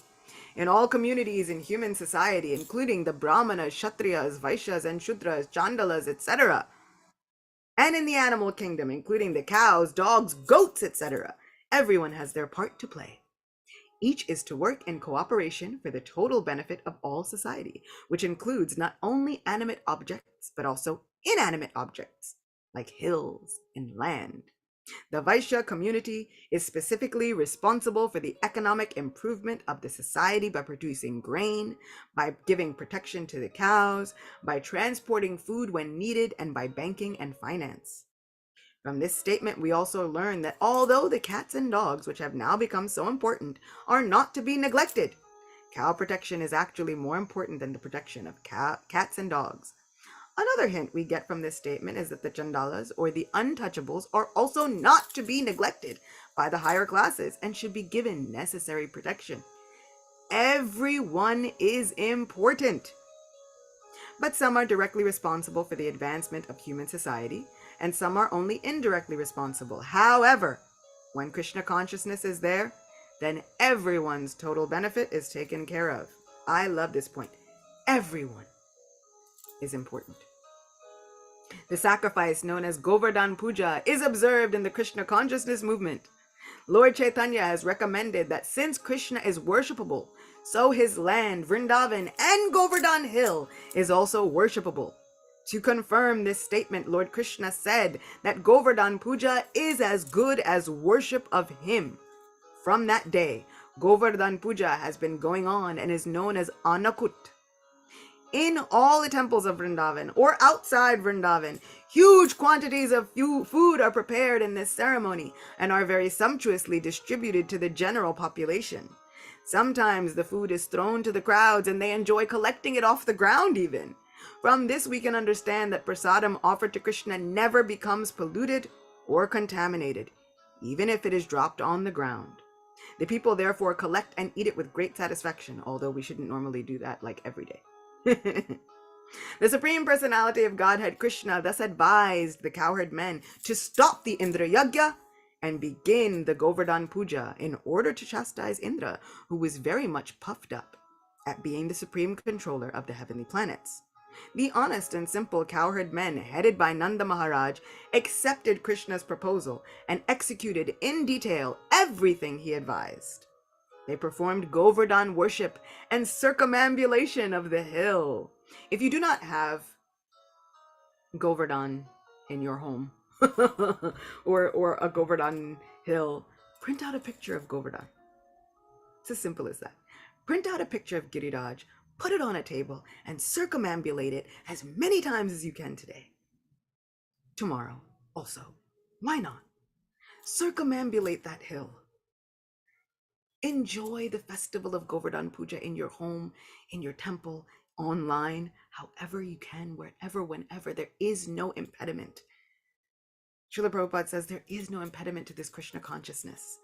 In all communities in human society, including the Brahmanas, Kshatriyas, Vaishyas, and Shudras, Chandalas, etc., and in the animal kingdom, including the cows, dogs, goats, etc., everyone has their part to play. Each is to work in cooperation for the total benefit of all society, which includes not only animate objects, but also inanimate objects, like hills and land. The Vaishya community is specifically responsible for the economic improvement of the society by producing grain, by giving protection to the cows, by transporting food when needed, and by banking and finance. From this statement, we also learn that although the cats and dogs, which have now become so important, are not to be neglected, cow protection is actually more important than the protection of cats and dogs. Another hint we get from this statement is that the chandalas, or the untouchables, are also not to be neglected by the higher classes and should be given necessary protection. Everyone is important. But some are directly responsible for the advancement of human society, and some are only indirectly responsible. However, when Krishna consciousness is there, then everyone's total benefit is taken care of. I love this point. Everyone is important. The sacrifice known as Govardhan Puja is observed in the Krishna consciousness movement. Lord Chaitanya has recommended that since Krishna is worshipable, so his land, Vrindavan, and Govardhan Hill is also worshipable. To confirm this statement, Lord Krishna said that Govardhan Puja is as good as worship of him. From that day, Govardhan Puja has been going on and is known as Annakut. In all the temples of Vrindavan or outside Vrindavan, huge quantities of food are prepared in this ceremony and are very sumptuously distributed to the general population. Sometimes the food is thrown to the crowds and they enjoy collecting it off the ground even. From this we can understand that prasadam offered to Krishna never becomes polluted or contaminated, even if it is dropped on the ground. The people therefore collect and eat it with great satisfaction, although we shouldn't normally do that every day. The Supreme Personality of Godhead Krishna thus advised the cowherd men to stop the Indra yagya and begin the Govardhan Puja in order to chastise Indra, who was very much puffed up at being the supreme controller of the heavenly planets. The honest and simple cowherd men, headed by Nanda Maharaj, accepted Krishna's proposal and executed in detail everything he advised. They performed Govardhan worship and circumambulation of the hill. If you do not have Govardhan in your home or a Govardhan hill, print out a picture of Govardhan. It's as simple as that. Print out a picture of Giriraj, put it on a table, and circumambulate it as many times as you can today. Tomorrow, also. Why not? Circumambulate that hill. Enjoy the festival of Govardhan Puja in your home, in your temple, online, however you can, wherever, whenever. There is no impediment. Srila Prabhupada says there is no impediment to this Krishna consciousness.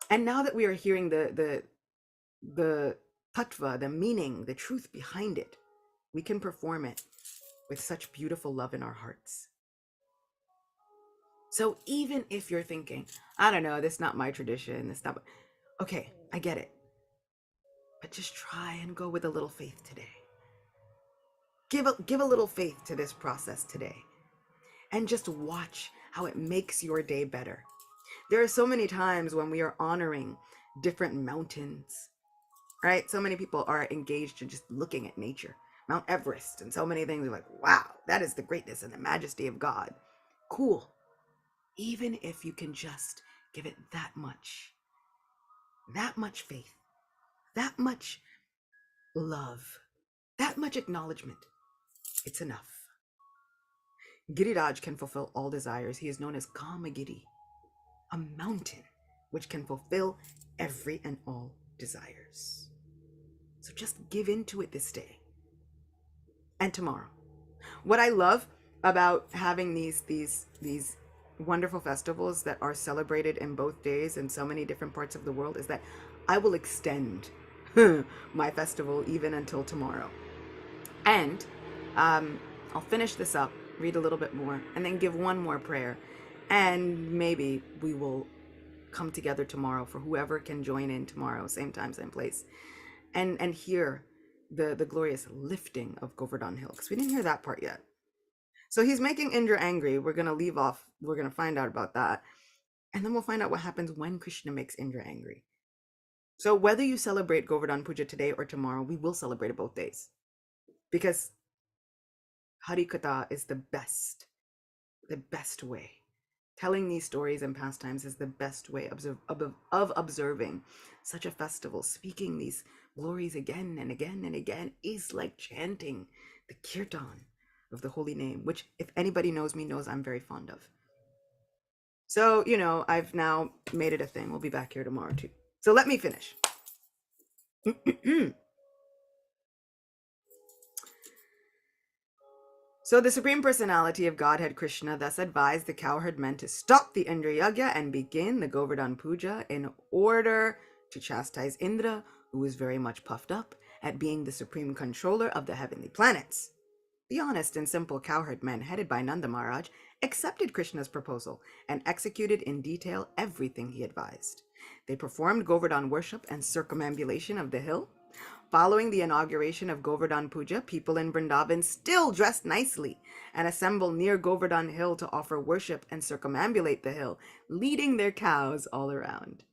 And now that we are hearing the tattva, the meaning, the truth behind it, we can perform it with such beautiful love in our hearts. So even if you're thinking, I don't know, this is not my tradition, this not, okay, I get it. But just try and go with a little faith today. Give a little faith to this process today. And just watch how it makes your day better. There are so many times when we are honoring different mountains, right? So many people are engaged in just looking at nature. Mount Everest and so many things are like, wow, that is the greatness and the majesty of God. Cool. Even if you can just give it that much faith, that much love, that much acknowledgement, it's enough. Giriraj can fulfill all desires. He is known as Kamagiri, a mountain which can fulfill every and all desires. So just give into it this day and tomorrow. What I love about having these wonderful festivals that are celebrated in both days in so many different parts of the world is that I will extend my festival even until tomorrow. And I'll finish this up, read a little bit more, and then give one more prayer. And maybe we will come together tomorrow for whoever can join in tomorrow, same time, same place, and hear the glorious lifting of Govardhan Hill, because we didn't hear that part yet. So he's making Indra angry. We're going to leave off. We're going to find out about that. And then we'll find out what happens when Krishna makes Indra angry. So whether you celebrate Govardhan Puja today or tomorrow, we will celebrate it both days. Because Harikatha is the best way. Telling these stories and pastimes is the best way of observing such a festival. Speaking these glories again and again and again is like chanting the kirtan of the holy name, which if anybody knows me knows I'm very fond of. So, I've now made it a thing. We'll be back here tomorrow too. So let me finish. So the Supreme Personality of Godhead Krishna thus advised the cowherd men to stop the Indra yagya and begin the Govardhan Puja in order to chastise Indra, who was very much puffed up at being the supreme controller of the heavenly planets. The honest and simple cowherd men, headed by Nanda Maharaj, accepted Krishna's proposal and executed in detail everything he advised. They performed Govardhan worship and circumambulation of the hill. Following the inauguration of Govardhan Puja, people in Vrindavan still dressed nicely and assemble near Govardhan Hill to offer worship and circumambulate the hill, leading their cows all around.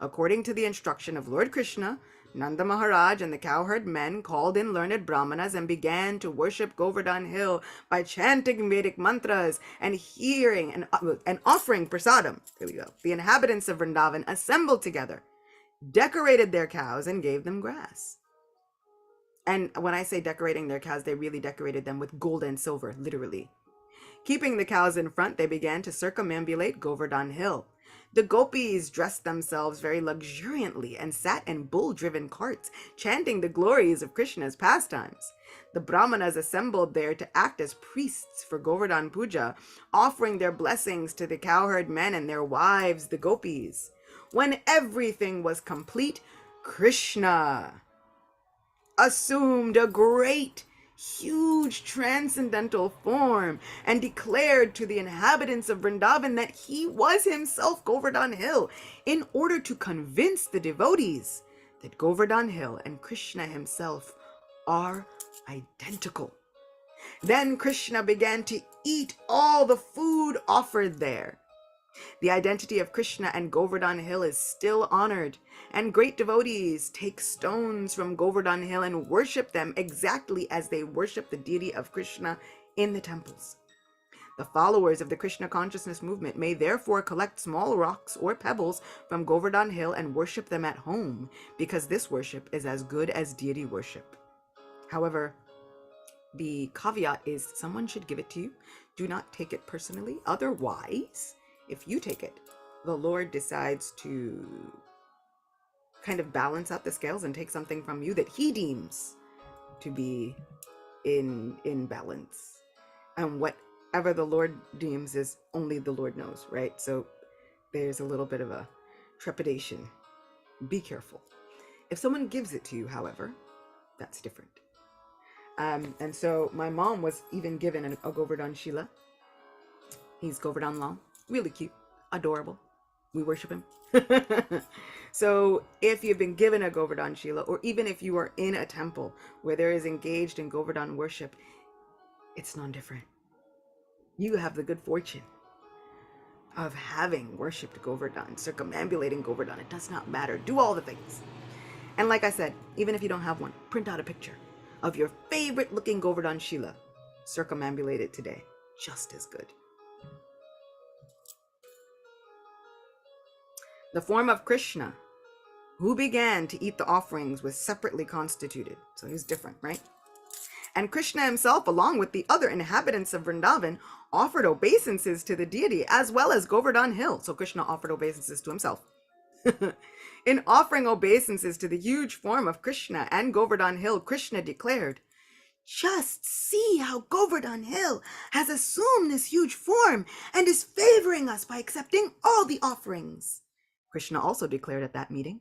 According to the instruction of Lord Krishna, Nanda Maharaj and the cowherd men called in learned brahmanas and began to worship Govardhan Hill by chanting Vedic mantras and hearing and offering prasadam. There we go. The inhabitants of Vrindavan assembled together, decorated their cows, and gave them grass. And when I say decorating their cows, they really decorated them with gold and silver, literally. Keeping the cows in front, they began to circumambulate Govardhan Hill. The gopis dressed themselves very luxuriantly and sat in bull-driven carts, chanting the glories of Krishna's pastimes. The brahmanas assembled there to act as priests for Govardhan Puja, offering their blessings to the cowherd men and their wives, the gopis. When everything was complete, Krishna assumed a great, huge, transcendental form and declared to the inhabitants of Vrindavan that he was himself Govardhan Hill, in order to convince the devotees that Govardhan Hill and Krishna himself are identical. Then Krishna began to eat all the food offered there. The identity of Krishna and Govardhan Hill is still honored, and great devotees take stones from Govardhan Hill and worship them exactly as they worship the deity of Krishna in the temples. The followers of the Krishna consciousness movement may therefore collect small rocks or pebbles from Govardhan Hill and worship them at home, because this worship is as good as deity worship. However, the caveat is someone should give it to you. Do not take it personally. Otherwise, if you take it, the Lord decides to kind of balance out the scales and take something from you that he deems to be in balance. And whatever the Lord deems is only the Lord knows, right? So there's a little bit of a trepidation. Be careful. If someone gives it to you, however, that's different. And so my mom was even given a Govardhan Shila. He's Govardhan Lam. Really cute. Adorable. We worship him. So if you've been given a Govardhan Shila, or even if you are in a temple where there is engaged in Govardhan worship, it's non-different. You have the good fortune of having worshipped Govardhan, circumambulating Govardhan. It does not matter. Do all the things. And like I said, even if you don't have one, print out a picture of your favorite looking Govardhan Shila. Circumambulate it today. Just as good. The form of Krishna, who began to eat the offerings, was separately constituted. So he was different, right? And Krishna himself, along with the other inhabitants of Vrindavan, offered obeisances to the deity, as well as Govardhan Hill. So Krishna offered obeisances to himself. In offering obeisances to the huge form of Krishna and Govardhan Hill, Krishna declared, "Just see how Govardhan Hill has assumed this huge form and is favoring us by accepting all the offerings." Krishna also declared at that meeting,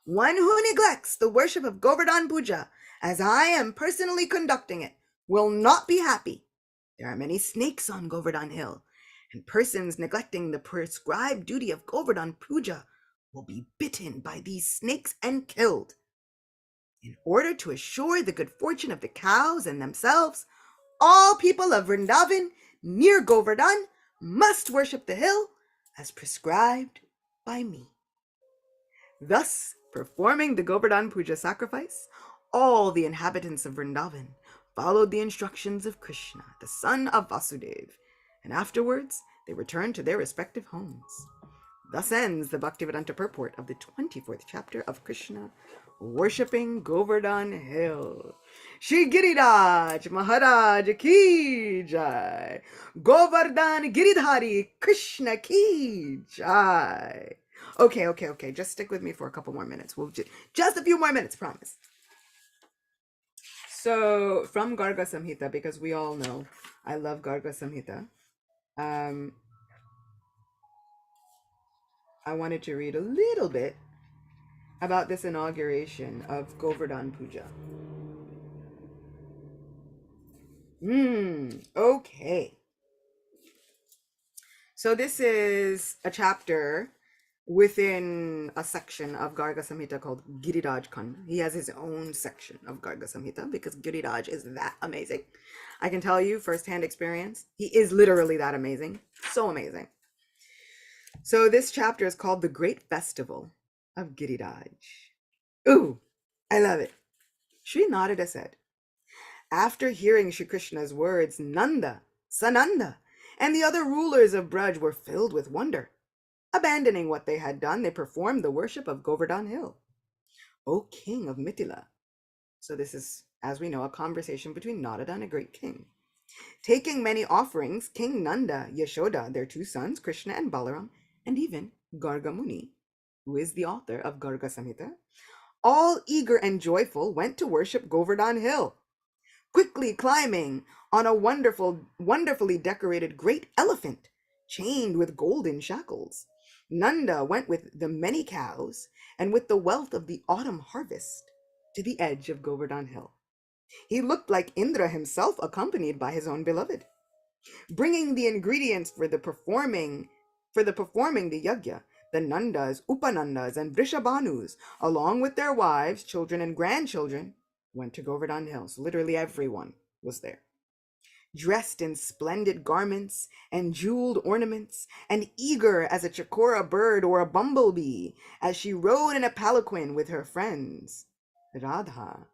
"One who neglects the worship of Govardhan Puja, as I am personally conducting it, will not be happy. There are many snakes on Govardhan Hill, and persons neglecting the prescribed duty of Govardhan Puja will be bitten by these snakes and killed. In order to assure the good fortune of the cows and themselves, all people of Vrindavan near Govardhan must worship the hill as prescribed by me." Thus, performing the Govardhan Puja sacrifice, all the inhabitants of Vrindavan followed the instructions of Krishna, the son of Vasudev, and afterwards they returned to their respective homes. Thus ends the Bhaktivedanta purport of the 24th chapter of Krishna worshipping Govardhan Hill. Shri Giriraj Maharaj ki jai. Govardhan Giridhari Krishna ki jai. Okay. Just stick with me for a couple more minutes. We'll just a few more minutes, promise. So, from Garga Samhita, because we all know I love Garga Samhita, I wanted to read a little bit about this inauguration of Govardhan Puja. Okay. So this is a chapter within a section of Garga Samhita called Giriraj Khanda. He has his own section of Garga Samhita because Giriraj is that amazing. I can tell you firsthand experience. He is literally that amazing. So amazing. So this chapter is called The Great Festival of Giriraj. Ooh, I love it. Sri Narada said, after hearing Shri Krishna's words, Nanda, Sananda, and the other rulers of Braj were filled with wonder. Abandoning what they had done, they performed the worship of Govardhan Hill. O king of Mithila. So this is, as we know, a conversation between Narada and a great king. Taking many offerings, King Nanda, Yashoda, their two sons, Krishna and Balaram, and even Garga Muni, who is the author of Garga Samhita, all eager and joyful, went to worship Govardhan Hill. Quickly climbing on a wonderfully decorated great elephant, chained with golden shackles, Nanda went with the many cows and with the wealth of the autumn harvest to the edge of Govardhan Hill. He looked like Indra himself, accompanied by his own beloved. Bringing the ingredients for the performing the yagya, the Nandas, Upanandas, and Vrishabhanus, along with their wives, children, and grandchildren, went to Govardhan Hill. So literally everyone was there. Dressed in splendid garments and jeweled ornaments, and eager as a chakora bird or a bumblebee, as she rode in a palanquin with her friends, Radha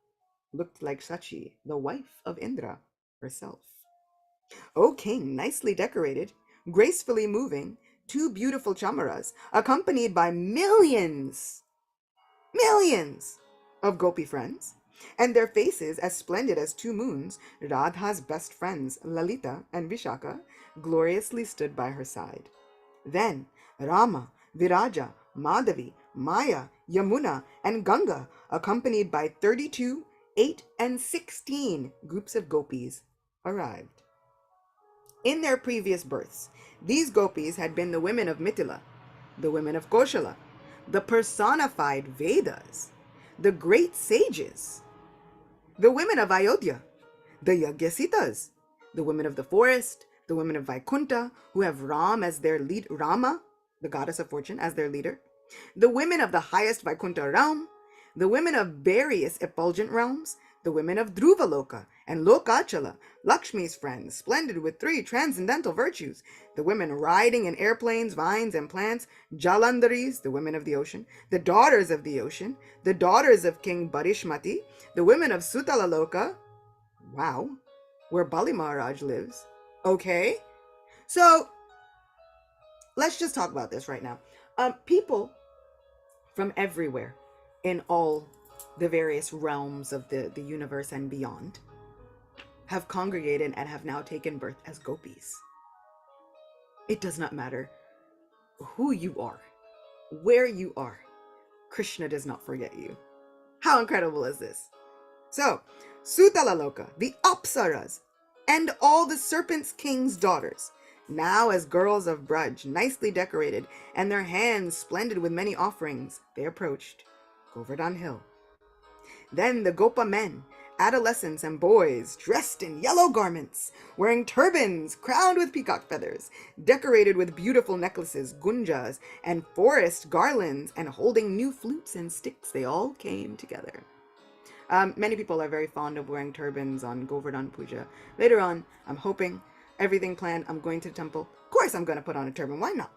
looked like Sachi, the wife of Indra herself. O king, nicely decorated, gracefully moving, two beautiful chamaras, accompanied by millions of gopi friends, and their faces as splendid as two moons, Radha's best friends, Lalita and Vishaka, gloriously stood by her side. Then Rama, Viraja, Madhavi, Maya, Yamuna, and Ganga, accompanied by 32, 8, and 16 groups of gopis, arrived. In their previous births, these gopis had been the women of Mithila, the women of Koshala, the personified Vedas, the great sages, the women of Ayodhya, the Yagyasitas, the women of the forest, the women of Vaikunta, who have Ram as their lead, Rama, the goddess of fortune, as their leader, the women of the highest Vaikunta realm, the women of various effulgent realms, the women of Dhruvaloka and Lokachala, Lakshmi's friends, splendid with three transcendental virtues, the women riding in airplanes, vines, and plants, Jalandharis, the women of the ocean, the daughters of the ocean, the daughters of King Barishmati, the women of Sutalaloka, wow, where Bali Maharaj lives. Okay, so let's just talk about this right now. People from everywhere in all the various realms of the universe and beyond have congregated and have now taken birth as gopis. It does not matter who you are, where you are. Krishna does not forget you. How incredible is this? So, Sutalaloka, the Apsaras, and all the Serpent's King's daughters, now as girls of Braj, nicely decorated, and their hands splendid with many offerings, they approached Govardhan Hill. Then the Gopa men, adolescents and boys, dressed in yellow garments, wearing turbans crowned with peacock feathers, decorated with beautiful necklaces, gunjas, and forest garlands, and holding new flutes and sticks, they all came together. Many people are very fond of wearing turbans on Govardhan Puja. Later on, I'm hoping, everything planned, I'm going to the temple. Of course I'm going to put on a turban, why not?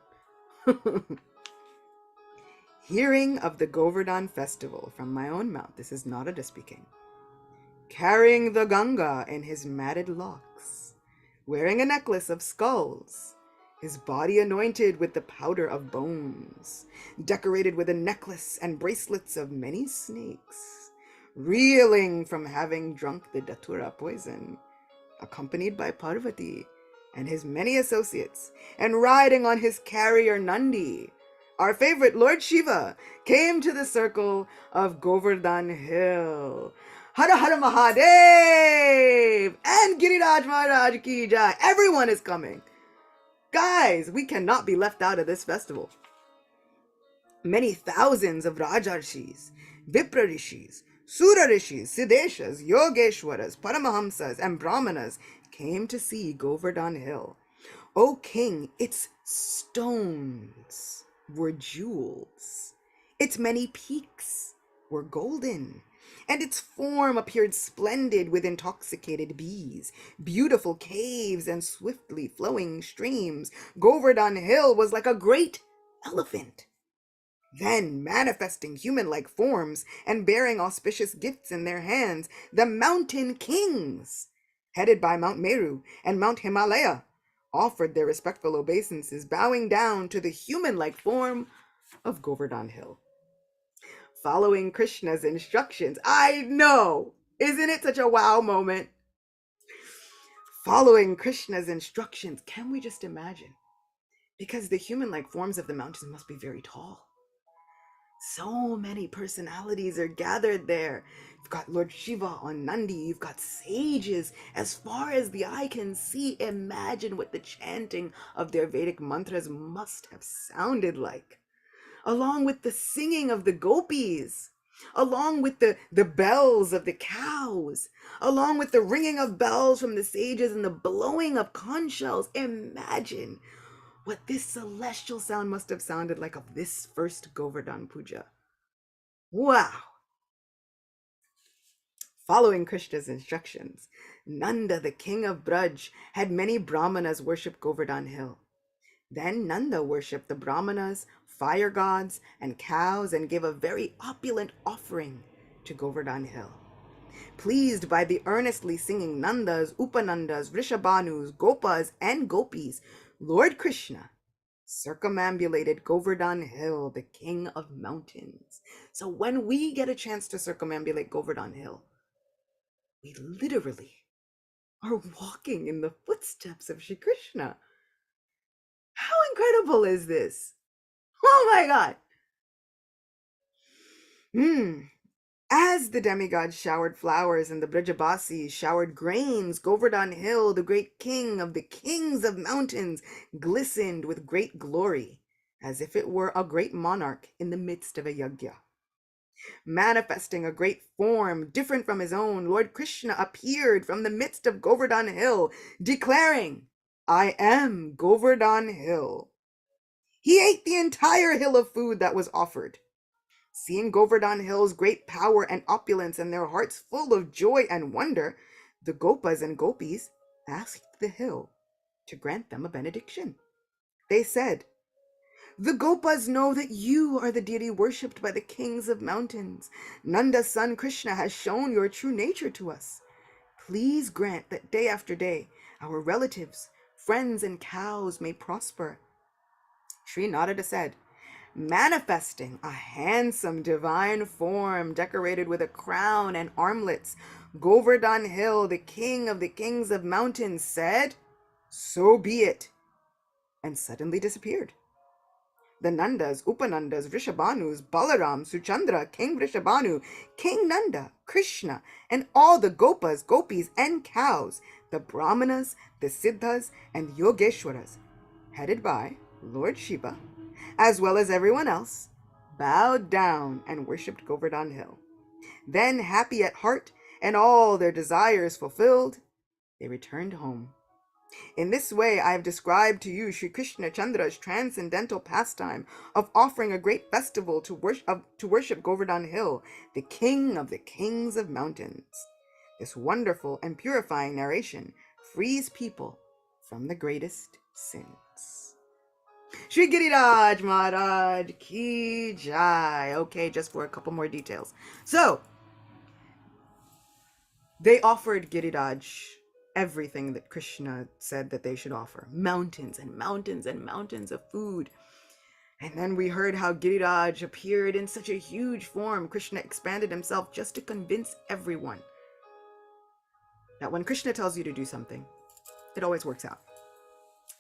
Hearing of the Govardhan festival from my own mouth, this is Narada speaking, carrying the Ganga in his matted locks, wearing a necklace of skulls, his body anointed with the powder of bones, decorated with a necklace and bracelets of many snakes, reeling from having drunk the Datura poison, accompanied by Parvati and his many associates, and riding on his carrier Nandi, our favorite Lord Shiva came to the circle of Govardhan Hill. Hara Hara Mahadev! And Giriraj Maharaj ki jai. Everyone is coming. Guys, we cannot be left out of this festival. Many thousands of Rajarshis, Vipra Rishis, Sura Rishis, Siddheshas, Yogeshwaras, Paramahamsas, and Brahmanas came to see Govardhan Hill. O king, its stones were jewels, its many peaks were golden, and its form appeared splendid with intoxicated bees, beautiful caves, and swiftly flowing streams. Govardhan Hill was like a great elephant. Then, manifesting human-like forms and bearing auspicious gifts in their hands, the mountain kings, headed by Mount Meru and Mount Himalaya, offered their respectful obeisances, bowing down to the human-like form of Govardhan Hill. Following Krishna's instructions, I know! Isn't it such a wow moment? Following Krishna's instructions, can we just imagine? Because the human-like forms of the mountains must be very tall. So many personalities are gathered there. You've got Lord Shiva on Nandi. You've got sages as far as the eye can see. Imagine what the chanting of their Vedic mantras must have sounded like. Along with the singing of the gopis. Along with the bells of the cows. Along with the ringing of bells from the sages and the blowing of conch shells. Imagine what this celestial sound must have sounded like of this first Govardhan Puja. Wow! Following Krishna's instructions, Nanda, the king of Braj, had many Brahmanas worship Govardhan Hill. Then Nanda worshipped the Brahmanas, fire gods, and cows, and gave a very opulent offering to Govardhan Hill. Pleased by the earnestly singing Nandas, Upanandas, Vrishabhanus, Gopas, and Gopis, Lord Krishna circumambulated Govardhan Hill, the king of mountains. So when we get a chance to circumambulate Govardhan Hill, we literally are walking in the footsteps of Shri Krishna. How incredible is this? Oh my God. As the demigods showered flowers and the Brajabasis showered grains, Govardhan Hill, the great king of the kings of mountains, glistened with great glory, as if it were a great monarch in the midst of a yagya. Manifesting a great form different from his own, Lord Krishna appeared from the midst of Govardhan Hill, declaring, I am Govardhan Hill. He ate the entire hill of food that was offered. Seeing Govardhan Hill's great power and opulence and their hearts full of joy and wonder, the Gopas and Gopis asked the hill to grant them a benediction. They said, the Gopas know that you are the deity worshipped by the kings of mountains. Nanda's son Krishna has shown your true nature to us. Please grant that day after day our relatives, friends, and cows may prosper. Sri Narada said, manifesting a handsome divine form decorated with a crown and armlets, Govardhan Hill, the king of the kings of mountains, said, so be it, and suddenly disappeared. The Nandas, Upanandas, Vrishabhanus, Balaram, Suchandra, King Vrishabhanu, King Nanda, Krishna, and all the Gopas, Gopis, and cows, the Brahmanas, the Siddhas, and Yogeshwaras, headed by Lord Shiva, as well as everyone else, bowed down and worshipped Govardhan Hill. Then, happy at heart and all their desires fulfilled, they returned home. In this way, I have described to you Sri Krishna Chandra's transcendental pastime of offering a great festival to worship Govardhan Hill, the king of the kings of mountains. This wonderful and purifying narration frees people from the greatest sins. Shri Giriraj Maharaj Ki Jai. Okay, just for a couple more details. So, they offered Giriraj everything that Krishna said that they should offer. Mountains and mountains and mountains of food. And then we heard how Giriraj appeared in such a huge form. Krishna expanded himself just to convince everyone that when Krishna tells you to do something, it always works out.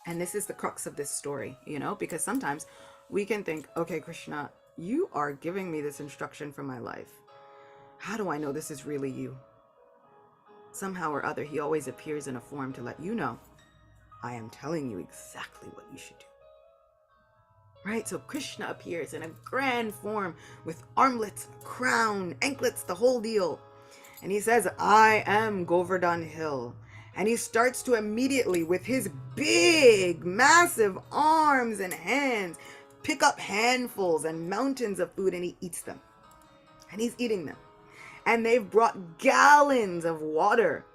And this is the crux of this story, because sometimes we can think, okay, Krishna, you are giving me this instruction for my life. How do I know this is really you? Somehow or other, he always appears in a form to let you know, I am telling you exactly what you should do. Right? So Krishna appears in a grand form with armlets, crown, anklets, the whole deal. And he says, I am Govardhan Hill. And he starts to immediately, with his big, massive arms and hands, pick up handfuls and mountains of food, and he eats them. And he's eating them. And they've brought gallons of water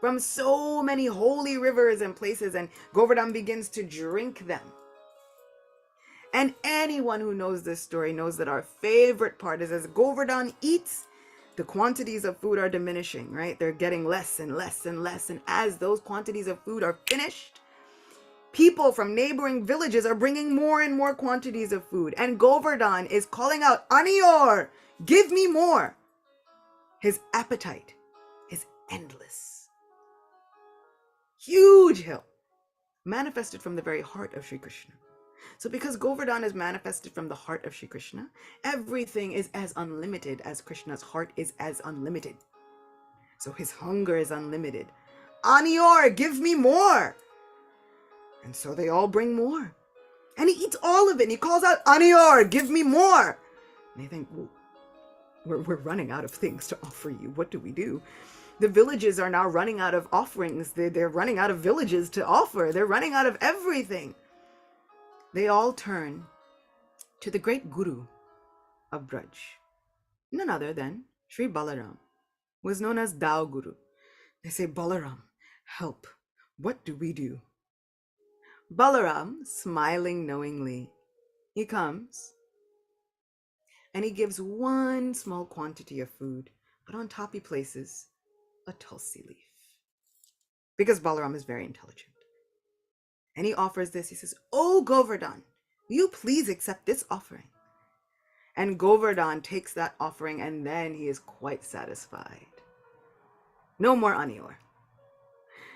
from so many holy rivers and places, and Govardhan begins to drink them. And anyone who knows this story knows that our favorite part is as Govardhan eats, the quantities of food are diminishing, right? They're getting less and less and less. And as those quantities of food are finished, people from neighboring villages are bringing more and more quantities of food. And Govardhan is calling out, Anior, give me more. His appetite is endless. Huge hill, manifested from the very heart of Sri Krishna. So because Govardhan is manifested from the heart of Sri Krishna, everything is as unlimited as Krishna's heart is as unlimited. So his hunger is unlimited. Anior, give me more. And so they all bring more. And he eats all of it. And he calls out, Anior, give me more. And they think, well, we're running out of things to offer you. What do we do? The villages are now running out of offerings. They're running out of villages to offer. They're running out of everything. They all turn to the great Guru of Braj, none other than Sri Balaram, who was known as Dao Guru. They say, Balaram, help. What do we do? Balaram, smiling knowingly, he comes and he gives one small quantity of food, but on top he places a tulsi leaf. Because Balaram is very intelligent. And he offers this. He says, Oh, Govardhan, will you please accept this offering? And Govardhan takes that offering, and then he is quite satisfied. No more Anior.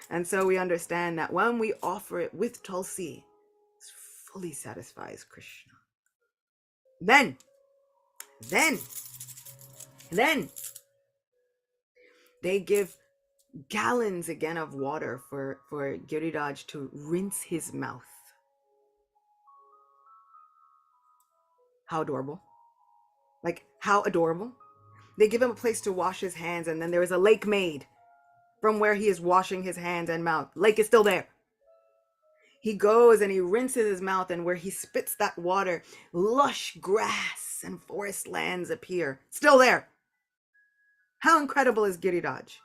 And so we understand that when we offer it with Tulsi, it fully satisfies Krishna. Then, they give gallons again of water for Giriraj to rinse his mouth. How adorable. Like, how adorable. They give him a place to wash his hands, and then there is a lake made from where he is washing his hands and mouth. Lake is still there. He goes and he rinses his mouth, and where he spits that water, lush grass and forest lands appear. Still there. How incredible is Giriraj?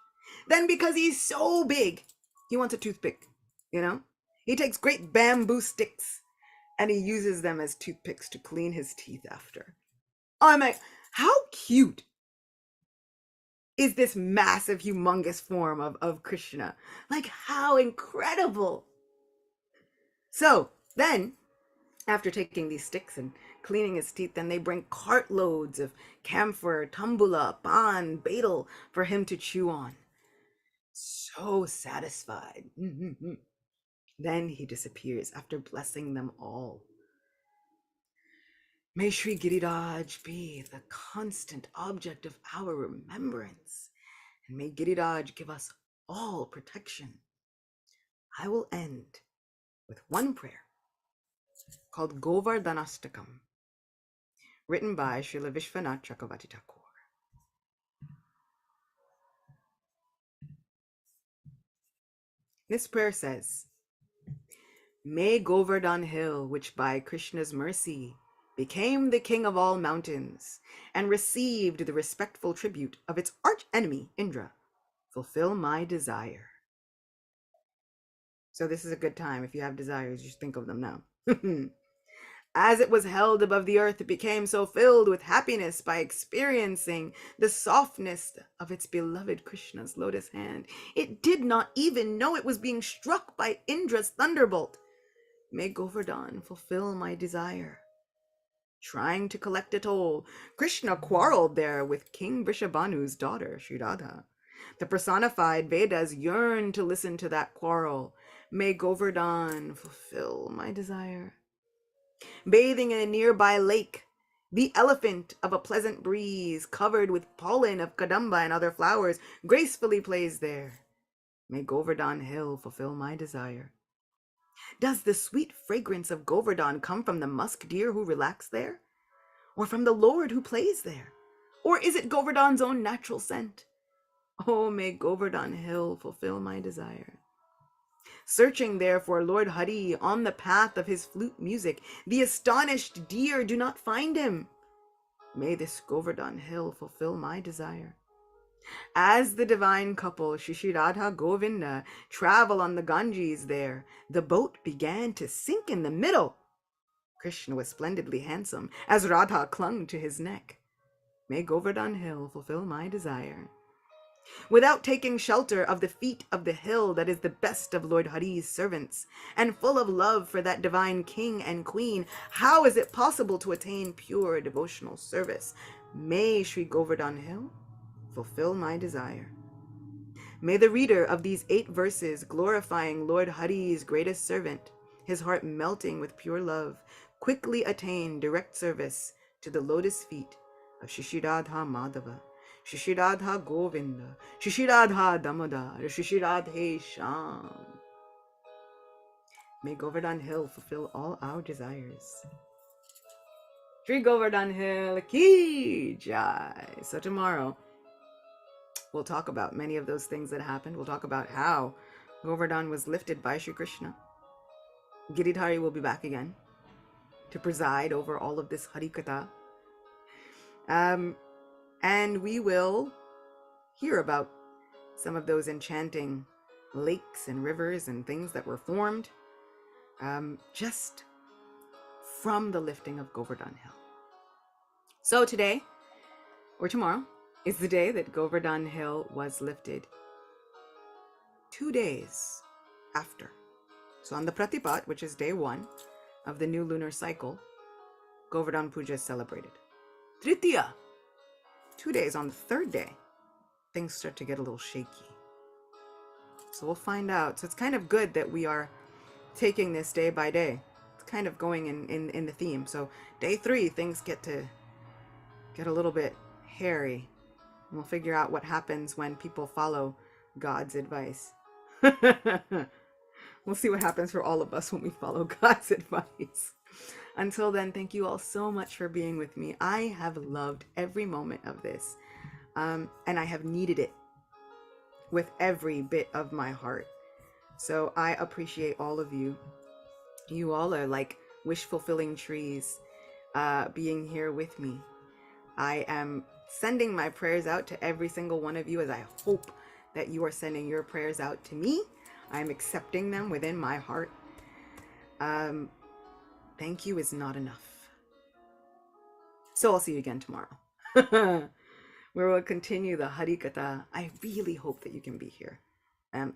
Then, because he's so big, he wants a toothpick, you know? He takes great bamboo sticks and he uses them as toothpicks to clean his teeth after. I'm like, how cute is this massive, humongous form of Krishna? Like, how incredible. So then, after taking these sticks and cleaning his teeth, then they bring cartloads of camphor, tambula, pan, betel for him to chew on. So satisfied. Then he disappears after blessing them all. May Sri Giriraj be the constant object of our remembrance, and may Giriraj give us all protection. I will end with one prayer called Govardhanastakam, written by Srila Vishwanath Chakravarti Thakur. This prayer says, May Govardhan hill, which by Krishna's mercy became the king of all mountains and received the respectful tribute of its arch-enemy Indra, fulfill my desire. So this is a good time. If you have desires, just think of them now. As it was held above the earth, it became so filled with happiness by experiencing the softness of its beloved Krishna's lotus hand. It did not even know it was being struck by Indra's thunderbolt. May Govardhan fulfill my desire. Trying to collect a toll, Krishna quarreled there with King Vrishabhanu's daughter, Sri Radha. The personified Vedas yearned to listen to that quarrel. May Govardhan fulfill my desire. Bathing in a nearby lake, the elephant of a pleasant breeze, covered with pollen of kadamba and other flowers, gracefully plays there. May Govardhan hill fulfill my desire. Does the sweet fragrance of Govardhan come from the musk deer who relax there? Or from the Lord who plays there? Or is it Govardhan's own natural scent? Oh, may Govardhan hill fulfill my desire. Searching there for Lord Hari on the path of his flute music, the astonished deer do not find him. May this Govardhan hill fulfill my desire. As the divine couple, Shri Radha Govinda, travel on the Ganges there, the boat began to sink in the middle. Krishna was splendidly handsome, as Radha clung to his neck. May Govardhan hill fulfill my desire. Without taking shelter of the feet of the hill that is the best of Lord Hari's servants, and full of love for that divine king and queen, how is it possible to attain pure devotional service? May Sri Govardhan hill fulfill my desire. May the reader of these 8 verses glorifying Lord Hari's greatest servant, his heart melting with pure love, quickly attain direct service to the lotus feet of Shri Radha Madhava, Shri Radha Govinda, Shri Radha Damodar, Shri Radhe Shyam. May Govardhan hill fulfill all our desires. Shri Govardhan hill ki jai. So tomorrow we'll talk about many of those things that happened. We'll talk about how Govardhan was lifted by Shri Krishna. Giridhari will be back again to preside over all of this Harikatha. And we will hear about some of those enchanting lakes and rivers and things that were formed just from the lifting of Govardhan Hill. So today, or tomorrow, is the day that Govardhan Hill was lifted. 2 days after. So on the Pratipat, which is day 1 of the new lunar cycle, Govardhan Puja is celebrated. Tritiya, 2 days, on the 3rd day, things start to get a little shaky. So we'll find out. So it's kind of good that we are taking this day by day. It's kind of going in the theme. So day 3, things get a little bit hairy. And we'll figure out what happens when people follow God's advice. We'll see what happens for all of us when we follow God's advice. Until then, thank you all so much for being with me. I have loved every moment of this, and I have needed it with every bit of my heart. So I appreciate all of you. You all are like wish fulfilling trees, being here with me. I am sending my prayers out to every single one of you, as I hope that you are sending your prayers out to me. I'm accepting them within my heart. Thank you is not enough. So I'll see you again tomorrow. Where we'll continue the Harikatha. I really hope that you can be here.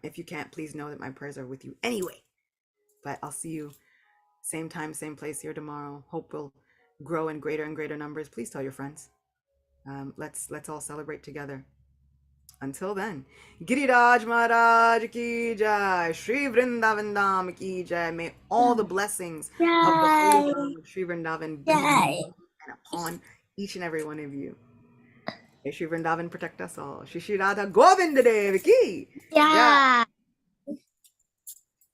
If you can't, please know that my prayers are with you anyway. But I'll see you same time, same place here tomorrow. Hope we'll grow in greater and greater numbers. Please tell your friends. Let's all celebrate together. Until then, Giriraj Maharaj ki jai, Shri Vrindavan Dham ki jai. May all the blessings of the holy Dham of Shri Vrindavan be and upon each and every one of you. May Shri Vrindavan protect us all. Shri Shri Radha Govinda Devi ki jai.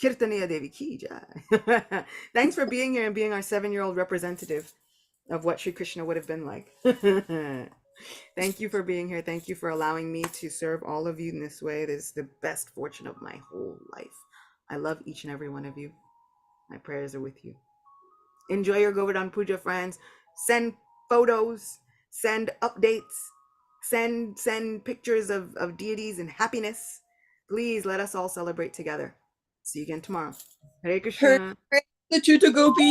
Kirtaniya Devi ki jai. Thanks for being here and being our 7-year-old representative of what Shri Krishna would have been like. Thank you for being here. Thank you for allowing me to serve all of you in this way. This is the best fortune of my whole life. I love each and every one of you. My prayers are with you. Enjoy your Govardhan Puja, friends. Send photos, send updates, send pictures of deities and happiness. Please let us all celebrate together. See you again tomorrow. Hare Krishna. Hare Krishna, Gopi.